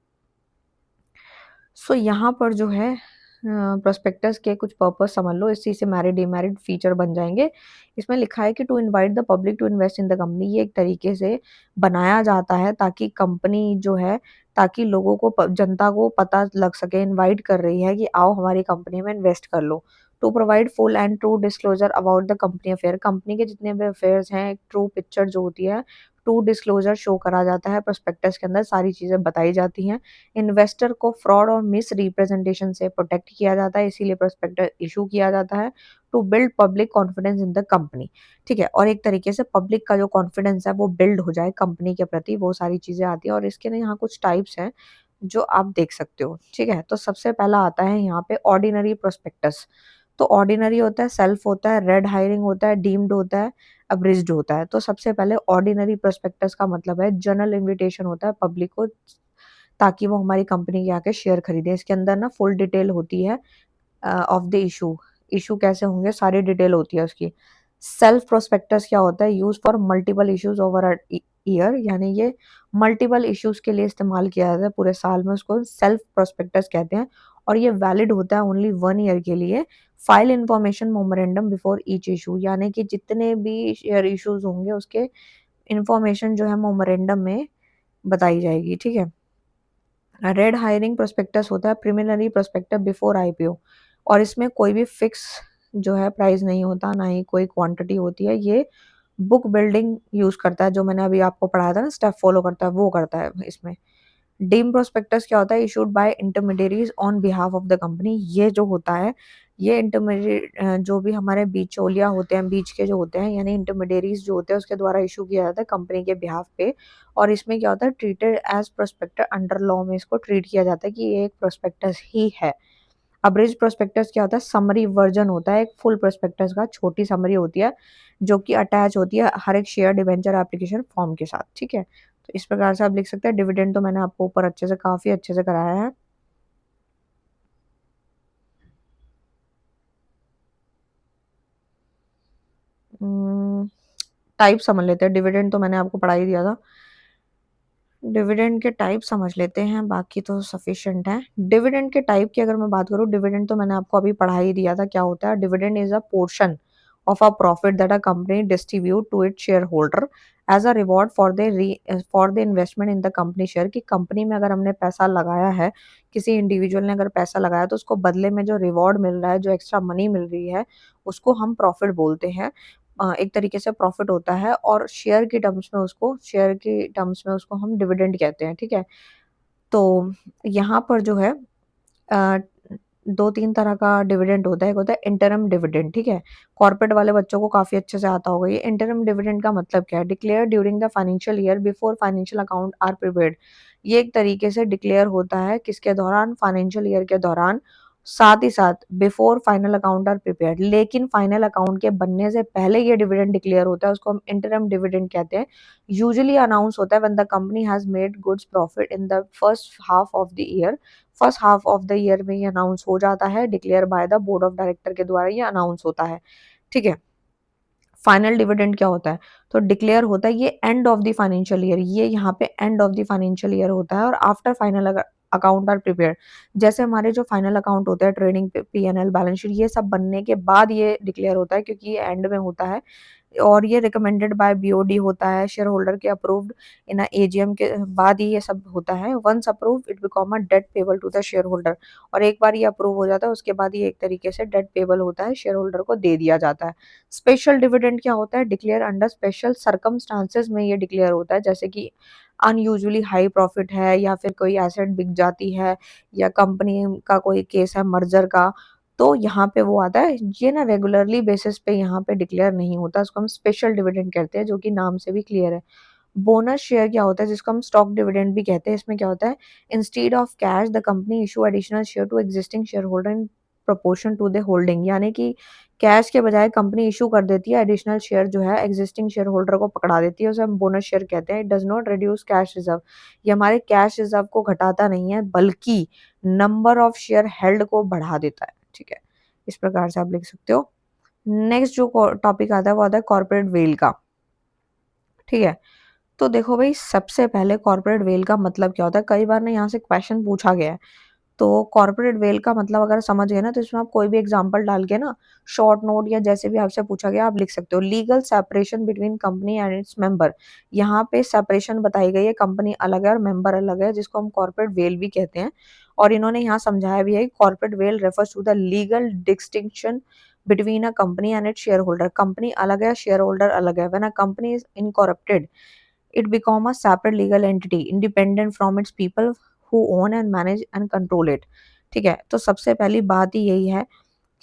सो यहाँ पर जो है प्रोस्पेक्टस के कुछ पर्पस समझ लो, इसी से मैरिड डिमेरिड फीचर बन जाएंगे। इसमें लिखा है कि to invite the public to invest in the company, ये एक तरीके से बनाया जाता है ताकि कंपनी जो है, ताकि लोगों को जनता को पता लग सके, इनवाइट कर रही है कि आओ हमारी कंपनी में इन्वेस्ट कर लो। To provide full and true disclosure about the company affair, company के जितने भी अफेयर्स हैं, एक ट्रू पिक्चर जो होती है, ट्रू डिस्क्लोजर शो करा जाता है, प्रोस्पेक्टस के अंदर सारी चीजें बताई जाती हैं। इन्वेस्टर को फ्रॉड और मिस रिप्रेजेंटेशन से प्रोटेक्ट किया जाता है, इसीलिए प्रोस्पेक्टस इशू किया जाता है। To build public confidence in the company. ठीक है, और एक तरीके से पब्लिक का जो कॉन्फिडेंस है वो बिल्ड हो जाए कंपनी के प्रति, वो सारी चीजें आती हैं। और इसके ना यहाँ कुछ टाइप्स हैं जो आप देख सकते हो। ठीक है, तो सबसे पहला आता है यहाँ पे ऑर्डिनरी प्रोस्पेक्टस। तो ऑर्डिनरी होता है, सेल्फ होता है, रेड हायरिंग होता है, डीम्ड होता है, अब्रिज्ड होता है। तो सबसे पहले ऑर्डिनरी प्रोस्पेक्टस का मतलब है जनरल इन्विटेशन होता है पब्लिक को, ताकि वो हमारी कंपनी के आके शेयर खरीदें। इसके अंदर ना फुल डिटेल होती है ऑफ द इशू, इशू कैसे होंगे सारी डिटेल होती है उसकी। सेल्फ प्रोस्पेक्टस क्या होता है, use for multiple issues over a year, यानी ये मल्टीपल इश्यूज के लिए इस्तेमाल किया जाता है पूरे साल में, उसको सेल्फ प्रोस्पेक्टस कहते हैं। और ये वैलिड होता है ओनली 1 ईयर के लिए। File information memorandum before each issue, यानी कि जितने भी शेयर इश्यूज होंगे उसके इंफॉर्मेशन जो है मोमोरेंडम में बताई जाएगी। ठीक है, रेड हायरिंग प्रोस्पेक्टस होता है प्रिलिमिनरी प्रोस्पेक्टस बिफोर आईपीओ, और इसमें कोई भी फिक्स जो है प्राइस नहीं होता, ना ही कोई क्वांटिटी होती है। ये बुक बिल्डिंग यूज करता है, जो मैंने अभी आपको पढ़ाया था ना, स्टेप फॉलो करता है, वो करता है इसमें। डीम प्रोस्पेक्टस क्या होता है, issued by intermediaries on behalf of the company. ये जो होता है, ये इंटरमीडिएट जो भी हमारे बिचौलिया होते हैं, बीच के जो होते हैं, यानी इंटरमीडियरीज जो होते हैं, उसके द्वारा इशू किया जाता है कंपनी के बिहाफ पे। और इसमें क्या होता है, treated as prospectus under law में इसको ट्रीट किया जाता है कि ये एक प्रोस्पेक्टस ही है। अब्रिज प्रोस्पेक्टस क्या होता है, समरी वर्जन होता है एक फुल प्रोस्पेक्टस का, छोटी समरी होती है जो कि अटैच होती है हर एक शेयर डिबेंचर एप्लीकेशन फॉर्म के साथ। ठीक है, तो इस प्रकार से आप लिख सकते हैं। डिविडेंड तो मैंने आपको ऊपर अच्छे से, काफी अच्छे से कराया है। टाइप समझ लेते हैं, डिविडेंड तो मैंने आपको पढ़ा ही दिया था। डिविडेंड के टाइप समझ लेते हैं, बाकी तो सफिशिएंट है। डिविडेंड के टाइप की अगर मैं बात करूँ, डिविडेंड तो मैंने आपको अभी पढ़ा ही दिया था क्या होता है। Dividend is a portion of a profit that a company distribute to its share holder as a reward for the investment in the company share, की कंपनी में अगर हमने पैसा लगाया है, किसी इंडिविजुअल ने अगर पैसा लगाया, तो उसको बदले में जो रिवॉर्ड मिल रहा है, जो एक्स्ट्रा मनी मिल रही है, उसको हम प्रॉफिट बोलते हैं। एक तरीके से प्रॉफिट होता है और शेयर के टर्म्स में उसको हम डिविडेंड कहते हैं, ठीक है? तो यहाँ पर जो है अ, 2-3 तरह का डिविडेंड होता है। एक होता है इंटरिम डिविडेंड, ठीक है? कॉर्पोरेट वाले बच्चों को काफ़ी अच्छे से आता होगा ये। इंटरिम डिविडेंड का मतलब क्या है? Declared during the financial year before financial account are prepared. ये एक तरीके से डिक्लेयर होता है किसके दौरान? फाइनेंशियल ईयर के दौरान, साथ ही साथ before final account are prepared. लेकिन फाइनल अकाउंट के बनने से पहले ये डिविडेंड डिक्लेयर होता है, उसको हम इंटरिम डिविडेंड कहते हैं। यूजुअली अनाउंस होता है when the company has made goods profit in the first half of the year. First half of the year में ये अनाउंस हो जाता है, declare by the board of director के द्वारा ये अनाउंस होता है, ठीक है? फाइनल डिविडेंड क्या होता है? तो डिक्लेयर होता है ये end of the financial year, ये यहाँ पे end of the financial year होता है और after final account are prepared. जैसे हमारे जो फाइनल अकाउंट होते हैं, ट्रेडिंग पी-एन-एल, बैलेंस शीट, ये सब बनने के बाद ये डिक्लेयर होता है क्योंकि ये एंड में होता है और ये रिकमेंडेड बाय बीओडी होता है, शेयर होल्डर के अप्रूव्ड इन एजीएम के बाद ही ये सब होता है। Once approved it become a debt payable to the share holder. और एक बार ये अप्रूव हो जाता है उसके बाद ये एक तरीके से डेट पेबल होता है, शेयर होल्डर को दे दिया जाता है। स्पेशल डिविडेंड क्या होता है? डिक्लेयर अंडर स्पेशल सर्कमस्टांसेस में ये डिक्लेयर होता है, जैसे कि अनयूजुअली हाई प्रॉफिट है या फिर कोई एसेट बिक जाती है या कंपनी का कोई केस है मर्जर का, तो यहाँ पे वो आता है। ये ना रेगुलरली बेसिस पे यहाँ पे डिक्लेयर नहीं होता, उसको हम स्पेशल डिविडेंड कहते हैं, जो कि नाम से भी क्लियर है। बोनस शेयर क्या होता है? जिसको हम स्टॉक डिविडेंड भी कहते हैं। इसमें क्या होता है? Instead of cash the company issue additional share to existing share holder in proportion to the holding. यानी कि कैश के बजाय कंपनी इश्यू कर देती है एडिशनल शेयर, जो है एग्जिस्टिंग शेयर होल्डर को पकड़ा देती है, उसे हम बोनस शेयर कहते हैं। It does not reduce cash reserve. ये हमारे कैश रिजर्व को घटाता नहीं है, बल्कि नंबर ऑफ शेयर हेल्ड को बढ़ा देता है, ठीक है? इस प्रकार से आप लिख सकते हो। नेक्स्ट जो टॉपिक आता है वो आता है कॉर्पोरेट वेल का, ठीक है? तो देखो भाई, सबसे पहले कॉर्पोरेट वेल का मतलब क्या होता है? कई बार ना यहाँ से क्वेश्चन पूछा गया है। तो कॉर्पोरेट वेल का मतलब अगर समझ गए ना, तो इसमें आप कोई भी एग्जांपल डाल के ना, शॉर्ट नोट या जैसे भी आपसे पूछा गया आप लिख सकते हो। Legal separation between company and its member. यहाँ पे सेपरेशन बताई गई है, कंपनी अलग है और मेंबर अलग है, जिसको हम कॉर्पोरेट वेल भी कहते हैं। और इन्होंने यहाँ समझाया भी है कि corporate veil refers to the legal distinction between a company and its share holder. Company अलग है, शेयर होल्डर अलग है। When a company is incorporated it become a separate legal entity independent from its people who own and manage and control it। ठीक है? तो सबसे पहली बात ही यही है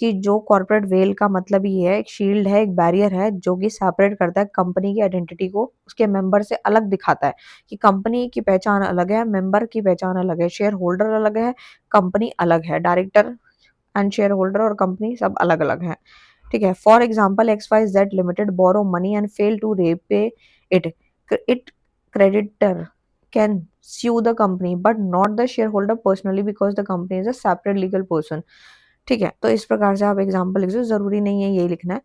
कि जो कॉर्पोरेट वेल का मतलब ये है, एक शील्ड है, एक बैरियर है, जो कि सेपरेट करता है कंपनी की आइडेंटिटी को उसके मेंबर से अलग दिखाता है, कि कंपनी की पहचान अलग है, मेंबर की पहचान अलग है, शेयर होल्डर अलग है, कंपनी अलग है, डायरेक्टर एंड शेयर होल्डर और कंपनी सब अलग अलग है, ठीक है? For example XYZ limited borrow money and fail to repay it, it creditor can sue the company but not the shareholder personally because the company is a separate legal person। ठीक है? तो इस प्रकार से आप एग्जाम्पल लिख दो, जरूरी नहीं है यही लिखना है,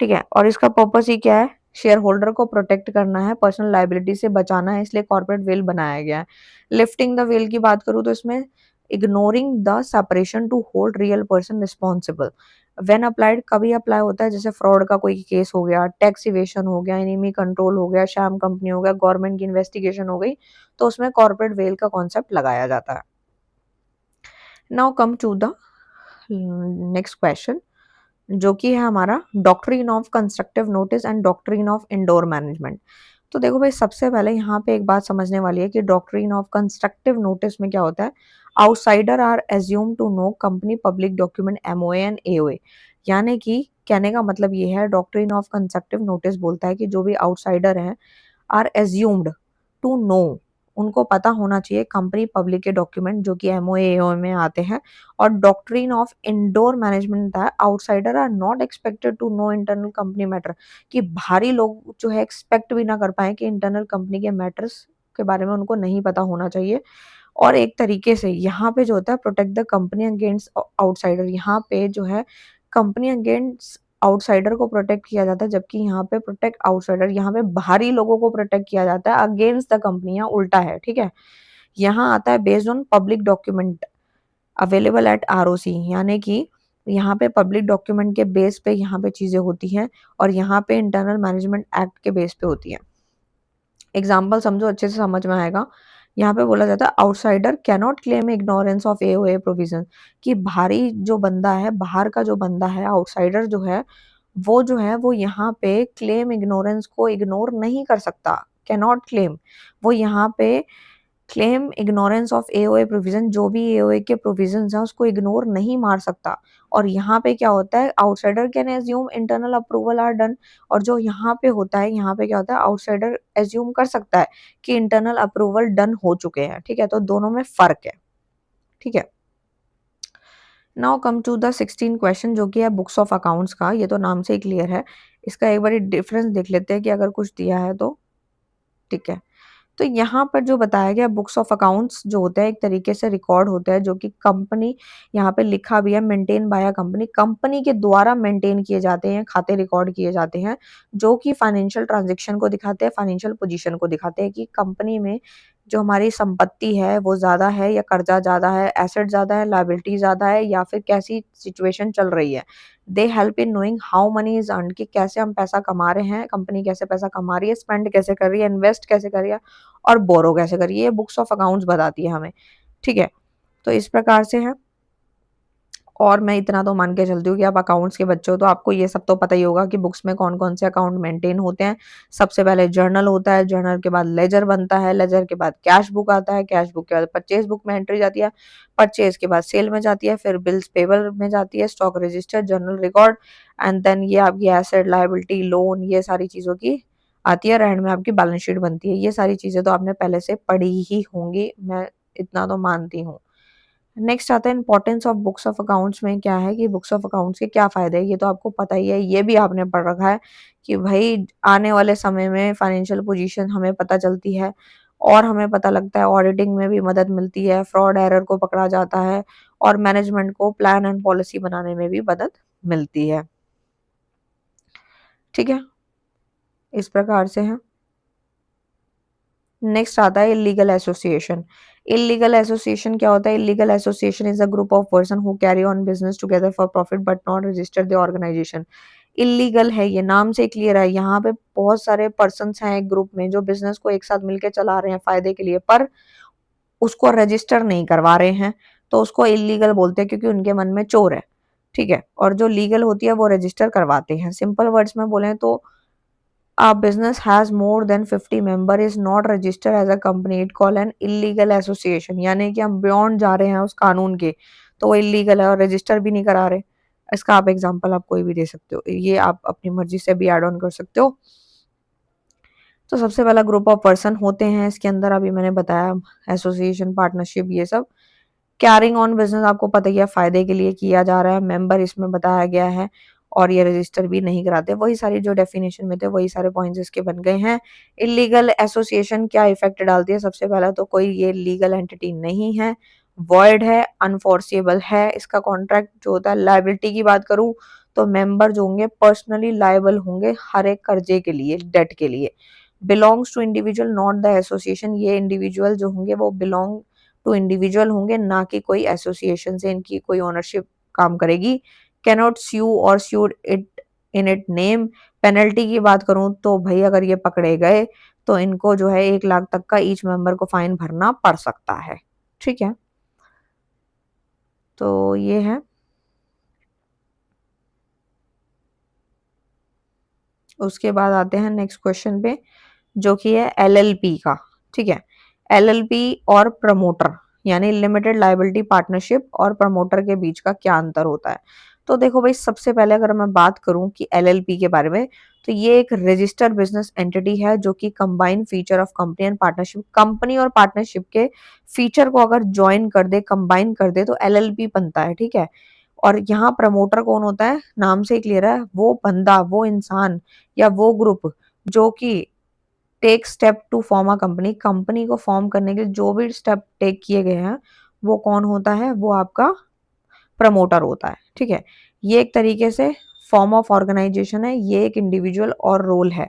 ठीक है? और इसका पर्पस ही क्या है? शेयर होल्डर को प्रोटेक्ट करना है, पर्सनल लायबिलिटी से बचाना है, इसलिए कॉर्पोरेट वेल बनाया गया है। लिफ्टिंग द वेल की बात करूँ तो इसमें ignoring the separation to hold real person responsible. When applied कभी अप्लाई होता है, जैसे फ्रॉड का कोई केस हो गया, टैक्स इवेशन हो गया, एनिमी कंट्रोल हो गया, शैम कंपनी हो गया, गवर्नमेंट की इन्वेस्टिगेशन हो गई, तो उसमें कॉर्पोरेट वेल का कॉन्सेप्ट लगाया जाता है। Now come to the next question, जो कि है हमारा doctrine of constructive notice and doctrine of indoor management. तो देखो भाई, सबसे पहले यहाँ पे एक बात समझने वाली है कि डॉक्ट्रिन ऑफ कंस्ट्रक्टिव नोटिस में क्या होता है? Outsider are assume to know company public document MOA and AOA. यानी कि कहने का मतलब ये है, डॉक्ट्रिन ऑफ कंस्ट्रक्टिव नोटिस बोलता है कि जो भी आउटसाइडर हैं आर एज्यूम्ड टू नो, उनको पता होना चाहिए कंपनी पब्लिक के डॉक्यूमेंट जो कि एमओए एओए में आते हैं। और डॉक्ट्रिन ऑफ इंडोर मैनेजमेंट है, outsider are not expected to know internal company matter, कि बाहरी लोग जो है एक्सपेक्ट भी ना कर पाए कि इंटरनल कंपनी के मैटर्स के बारे में उनको नहीं पता होना चाहिए। और एक तरीके से यहाँ पे जो होता है, protect the company against outsider, यहाँ पे जो है कंपनी अगेंस्ट आउटसाइडर को प्रोटेक्ट किया जाता है, जबकि यहाँ पे प्रोटेक्ट आउटसाइडर, यहाँ पे बाहरी लोगों को प्रोटेक्ट किया जाता है अगेंस्ट द कंपनी, यहाँ उल्टा है, ठीक है? यहाँ आता है based on public document available at ROC, यानी कि यहाँ पे पब्लिक डॉक्यूमेंट के बेस पे यहाँ पे चीजें होती हैं और यहाँ पे इंटरनल मैनेजमेंट एक्ट के बेस पे होती हैं। एग्जाम्पल समझो, अच्छे से समझ में आएगा। यहाँ पे बोला जाता है outsider cannot claim ignorance of AOA provision, कि बाहरी जो बंदा है, बाहर का जो बंदा है, आउटसाइडर जो है, वो जो है वो यहाँ पे क्लेम इग्नोरेंस को इग्नोर नहीं कर सकता, कैन नॉट क्लेम। वो यहाँ पे claim ignorance of AOA provision, जो भी एओए के प्रोविजंस हैं उसको इग्नोर नहीं मार सकता। और यहाँ पे क्या होता है, outsider can assume internal approval are done. और जो यहाँ पे होता है, यहाँ पे क्या होता है, आउटसाइडर एज्यूम कर सकता है कि इंटरनल अप्रूवल डन हो चुके हैं। ठीक है, तो दोनों में फर्क है। ठीक है, now come to the 16 question जो कि है बुक्स ऑफ अकाउंट्स का। ये तो नाम से ही क्लियर है। इसका एक बार डिफरेंस देख लेते हैं कि अगर कुछ दिया है तो। ठीक है, तो यहाँ पर जो बताया गया बुक्स ऑफ अकाउंट्स जो होता है एक तरीके से रिकॉर्ड होता है जो कि कंपनी, यहाँ पे लिखा भी है maintain by a company, company के द्वारा मेंटेन किए जाते हैं, खाते रिकॉर्ड किए जाते हैं जो कि फाइनेंशियल ट्रांजैक्शन को दिखाते हैं, फाइनेंशियल पोजीशन को दिखाते हैं कि कंपनी में जो हमारी संपत्ति है वो ज़्यादा है या कर्जा ज़्यादा है, एसेट ज़्यादा है, लायबिलिटी ज़्यादा है, या फिर कैसी सिचुएशन चल रही है। They help in knowing how many is earn, कि कैसे हम पैसा कमा रहे हैं, कंपनी कैसे पैसा कमा रही है, स्पेंड कैसे कर रही है, इन्वेस्ट कैसे कर रही है, और बोरो कैसे करिए, ये बुक्स ऑफ अकाउंट्स बताती है हमें। ठीक है, तो इस प्रकार से है। और मैं इतना तो मान के चलती हूँ कि आप अकाउंट्स के बच्चे हो तो आपको ये सब तो पता ही होगा कि बुक्स में कौन कौन से अकाउंट मेंटेन होते हैं। सबसे पहले जर्नल होता है, जर्नल के बाद लेजर बनता है, लेजर के बाद कैश बुक आता है, कैश बुक के बाद परचेज बुक में एंट्री जाती है, परचेज के बाद सेल में जाती है, फिर बिल्स पेबल में जाती है, stock register, journal record, and then ये आपकी एसेट, लायबिलिटी, लोन, ये सारी चीजों की आती है, और एंड में आपकी बैलेंस शीट बनती है। ये सारी चीजें तो आपने पहले से पढ़ी ही होंगी, मैं इतना तो मानती हूँ। नेक्स्ट आता है importance of books of accounts में क्या है कि बुक्स ऑफ अकाउंट्स के क्या फायदे हैं, ये तो आपको पता ही है, ये भी आपने पढ़ रखा है कि भाई आने वाले समय में फाइनेंशियल पोजीशन हमें पता चलती है, और हमें पता लगता है, ऑडिटिंग में भी मदद मिलती है, फ्रॉड एरर को पकड़ा जाता है, और मैनेजमेंट को प्लान एंड पॉलिसी बनाने में भी मदद मिलती है। ठीक है, इस प्रकार से है। नेक्स्ट आता है इलीगल एसोसिएशन। इलीगल एसोसिएशन क्या होता है? Illegal association is a group of person who carry on business together for profit but not register the organization. Illegal है, ये नाम से क्लियर है। यहाँ पे बहुत सारे पर्सन्स हैं एक ग्रुप में जो बिजनेस को एक साथ मिलकर चला रहे हैं फायदे के लिए, पर उसको रजिस्टर नहीं करवा रहे हैं, तो उसको इलीगल बोलते हैं क्योंकि उनके मन में चोर है। ठीक है, और जो लीगल होती है वो रजिस्टर करवाते हैं। सिंपल वर्ड्स में बोले तो a business has more than 50 member is not registered as a company, it call an illegal association। यानी कि हम बियॉन्ड जा रहे हैं उस कानून के, तो वो इलीगल है और रजिस्टर भी नहीं करा रहे। इसका आप एग्जांपल आप कोई भी दे सकते हो, ये आप अपनी मर्जी से भी ऐड ऑन कर सकते हो। तो सबसे पहला ग्रुप ऑफ पर्सन होते हैं इसके अंदर, अभी मैंने बताया एसोसिएशन, पार्टनरशिप, ये सब। कैरिंग ऑन बिजनेस आपको पता ही है, फायदे के लिए किया जा रहा है, मेंबर इसमें बताया गया है, और ये रजिस्टर भी नहीं कराते। वही सारी जो डेफिनेशन में थे वही सारे पॉइंट्स इसके बन गए हैं। इलीगल एसोसिएशन क्या इफेक्ट डालती है? सबसे पहला तो कोई ये लीगल एंटिटी नहीं है, वॉइड है, अनफोर्सेबल है। इसका कॉन्ट्रैक्ट जो होता है, लायबिलिटी की बात करूं तो मेंबर जो होंगे पर्सनली लायबल होंगे हर एक कर्जे के लिए, डेट के लिए। Belongs to individual not the association, ये इंडिविजुअल जो होंगे वो बिलोंग टू इंडिविजुअल होंगे, ना कि कोई एसोसिएशन से इनकी कोई ओनरशिप काम करेगी। कैनॉट स्यू और sued it in it name. Penalty की बात करूं तो भाई अगर ये पकड़े गए तो इनको जो है 1 लाख तक का ईच मेंबर को फाइन भरना पड़ सकता है। ठीक है, तो ये है। उसके बाद आते हैं नेक्स्ट क्वेश्चन पे जो कि है एलएलपी का। ठीक है, एलएलपी और प्रमोटर यानी लिमिटेड लायबिलिटी पार्टनरशिप और प्रमोटर के बीच का क्या अंतर होता है? तो देखो भाई, सबसे पहले अगर मैं बात करूं कि एलएलपी के बारे में, तो ये एक रजिस्टर्ड बिजनेस एंटिटी है जो कि combine feature of company and partnership, company और पार्टनरशिप के फीचर को अगर ज्वाइन कर दे, कंबाइन कर दे, तो एलएलपी बनता है। ठीक है, और यहाँ प्रमोटर कौन होता है? नाम से ही क्लियर है, वो बंदा, वो इंसान या वो ग्रुप जो कि take step to form a company, company को फॉर्म करने के लिए जो भी स्टेप टेक किए गए हैं वो कौन होता है? वो आपका प्रमोटर होता है। ठीक है, ये एक तरीके से फॉर्म ऑफ ऑर्गेनाइजेशन है, ये एक इंडिविजुअल और रोल है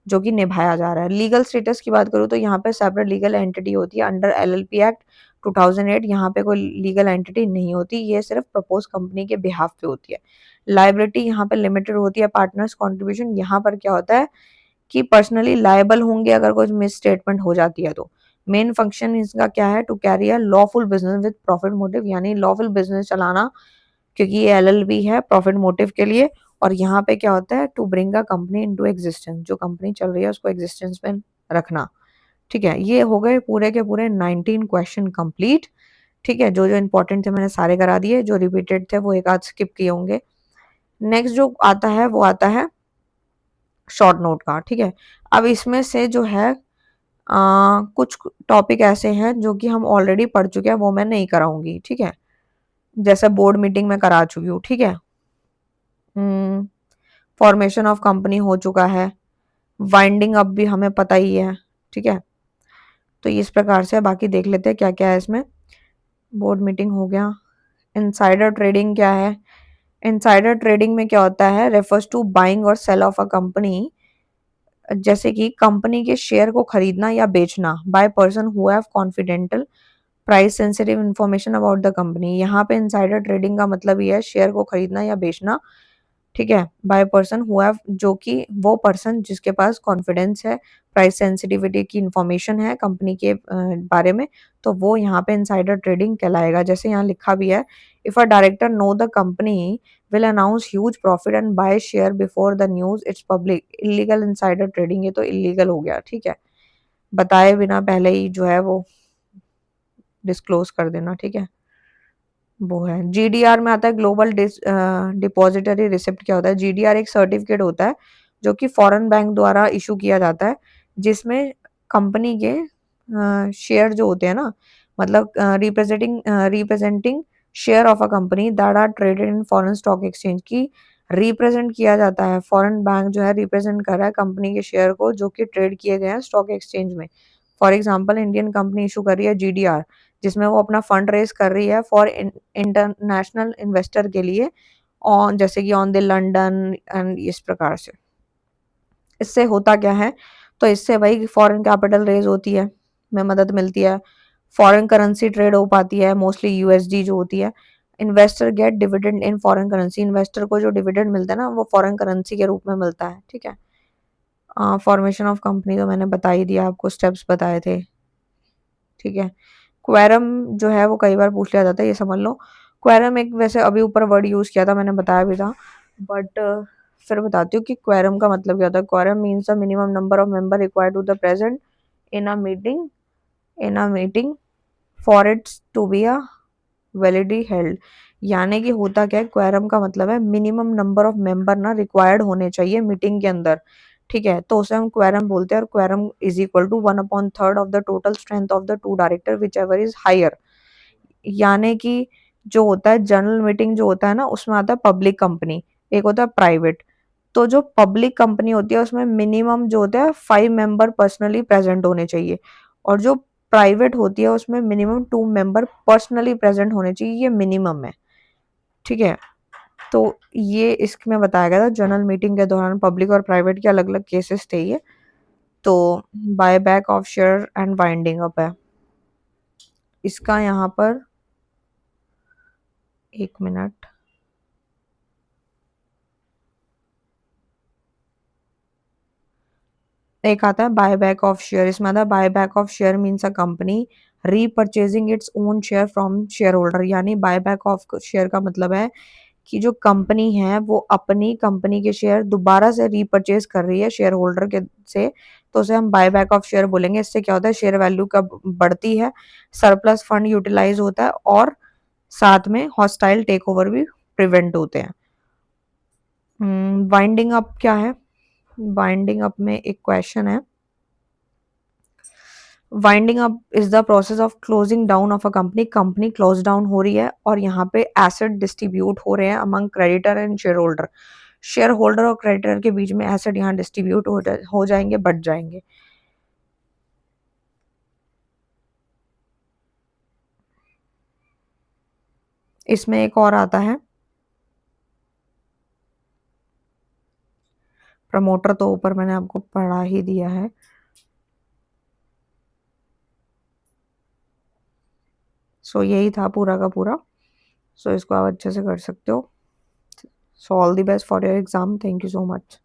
जो कि निभाया जा रहा है। लीगल स्टेटस की बात करूँ तो यहाँ पे सेपरेट लीगल एंटिटी होती है अंडर एलएलपी एक्ट 2008। यहाँ पे कोई लीगल एंटिटी नहीं होती, ये सिर्फ प्रपोज कंपनी के बिहाफ पे होती है। लायबिलिटी यहाँ पे लिमिटेड होती है, पार्टनर्स कॉन्ट्रीब्यूशन यहाँ पर क्या होता है कि पर्सनली लायबल होंगे अगर कुछ मिस स्टेटमेंट हो जाती है तो। मेन फंक्शन इसका क्या है? To carry a lawful business with profit motive, यानी लॉफुल बिजनेस चलाना, क्योंकि ये एलएलबी है प्रॉफिट मोटिव के लिए, और यहाँ पे क्या होता है, to bring a company into existence, जो कंपनी चल रही है उसको एग्जिस्टेंस में रखना। ठीक है, ये हो गए पूरे के पूरे 19 क्वेश्चन कंप्लीट। ठीक है, जो जो इंपॉर्टेंट थे मैंने सारे करा दिए, जो रिपीटेड थे वो एक आध स्किप किए होंगे। नेक्स्ट जो आता है वो आता है शॉर्ट नोट का। ठीक है, अब इसमें से जो है कुछ टॉपिक ऐसे हैं जो कि हम ऑलरेडी पढ़ चुके हैं, वो मैं नहीं कराऊंगी। ठीक है, जैसे बोर्ड मीटिंग में करा चुकी हूँ। ठीक है, फॉर्मेशन ऑफ कंपनी हो चुका है, वाइंडिंग अप भी हमें पता ही है। ठीक है, तो इस प्रकार से बाकी देख लेते हैं क्या क्या है इसमें। बोर्ड मीटिंग हो गया। इनसाइडर ट्रेडिंग क्या है? इनसाइडर ट्रेडिंग में क्या होता है, रेफर्स टू बाइंग और सेल ऑफ अ कंपनी, जैसे कि कंपनी के शेयर को खरीदना या बेचना by person who have confidential price sensitive information about the company. यहाँ पे इनसाइडर ट्रेडिंग का मतलब ये है शेयर को खरीदना या बेचना। ठीक है, बाय पर्सन हु हैव, जो कि वो पर्सन जिसके पास कॉन्फिडेंस है, प्राइस सेंसिटिविटी की इंफॉर्मेशन है कंपनी के बारे में, तो वो यहाँ पे इनसाइडर ट्रेडिंग कहलाएगा। जैसे यहाँ लिखा भी है, if a director know the company will announce huge profit and buy share before the news it's public, illegal insider trading, ये तो इलीगल हो गया। ठीक है, बताए बिना पहले ही जो है वो डिस्क्लोज कर देना। ठीक है, वो है। जीडीआर में आता है ग्लोबल डिपॉजिटरी रिसिप्ट। क्या होता है? जीडीआर एक सर्टिफिकेट होता है जो कि फॉरेन बैंक द्वारा इशू किया जाता है, जिसमें कंपनी के शेयर जो होते हैं ना, मतलब representing share of a company that are traded in foreign stock exchange की रिप्रेजेंट किया जाता है। फॉरेन बैंक जो है रिप्रेजेंट कर रहा है कंपनी के शेयर को जो कि ट्रेड किए गए हैं स्टॉक एक्सचेंज में। For example, Indian company issue कर रही है जीडीआर, जिसमें वो अपना फंड रेज कर रही है फॉर इंटरनेशनल इन्वेस्टर के लिए, ऑन जैसे कि ऑन द लंदन एंड इस प्रकार से। इससे होता क्या है, तो इससे भाई फॉरेन कैपिटल रेज होती है, में मदद मिलती है, फॉरेन करेंसी ट्रेड हो पाती है, मोस्टली यूएसडी जो होती है। Investor gate dividend in foreign currency, investor को जो डिविडेंड मिलता है ना वो फॉरेन करेंसी के रूप में मिलता है। ठीक है, फॉर्मेशन ऑफ कंपनी तो मैंने बता ही दिया आपको, स्टेप्स बताए थे। ठीक है, क्वेरम जो है वो कई बार पूछ लिया जाता है, ये समझ लो। क्वेरम एक, वैसे अभी ऊपर वर्ड यूज किया था, मैंने बताया भी था, बट फिर बताती हूँ कि क्वेरम का मतलब क्या होता है। Quorum means the minimum number of member required to the present in a meeting, for its to be a validly held. यानी कि होता क्या है, क्वेरम का मतलब है मिनिमम नंबर ऑफ मेंबर ना रिक्वायर्ड होने चाहिए मीटिंग के अंदर। ठीक है, तो उसे हम क्वेरम बोलते हैं, और quorum is equal to 1/3 of the total strength of the two director whichever is higher. यानी कि जो होता है जनरल मीटिंग जो होता है ना, उसमें आता है पब्लिक कंपनी, एक होता है प्राइवेट। तो जो पब्लिक कंपनी होती है उसमें मिनिमम जो होता है 5 मेंबर पर्सनली प्रेजेंट होने चाहिए, और जो प्राइवेट होती है उसमें मिनिमम 2 मेंबर पर्सनली प्रेजेंट होने चाहिए, ये मिनिमम है। ठीक है, तो ये इसमें बताया गया था जनरल मीटिंग के दौरान पब्लिक और प्राइवेट के अलग अलग केसेस थे ये। तो bye back of share and winding up है इसका यहाँ पर, 1 मिनट। एक आता है बाय बैक ऑफ शेयर, इसमें आता है buy back of share means a company repurchasing its own share from share holder. यानी बाय बैक ऑफ शेयर का मतलब है कि जो कंपनी है वो अपनी कंपनी के शेयर दोबारा से रीपर्चेज कर रही है शेयर होल्डर के से, तो उसे हम बाय बैक ऑफ शेयर बोलेंगे। इससे क्या होता है, शेयर वैल्यू का बढ़ती है, सरप्लस फंड यूटिलाइज होता है, और साथ में हॉस्टाइल टेक ओवर भी प्रिवेंट होते हैं। वाइंडिंग अप क्या है? वाइंडिंग अप में एक क्वेश्चन है, winding up is the process of closing down of a company. Company close down हो रही है और यहाँ पे एसेट डिस्ट्रीब्यूट हो रहे हैं among creditor and share holder. Share holder और क्रेडिटर के बीच में एसेट यहाँ डिस्ट्रीब्यूट हो जाएंगे, बढ़ जाएंगे। इसमें एक और आता है प्रमोटर, तो ऊपर मैंने आपको पढ़ा ही दिया है। सो यही था पूरा का पूरा। सो इसको आप अच्छे से कर सकते हो। So all the best for your exam, thank you so much.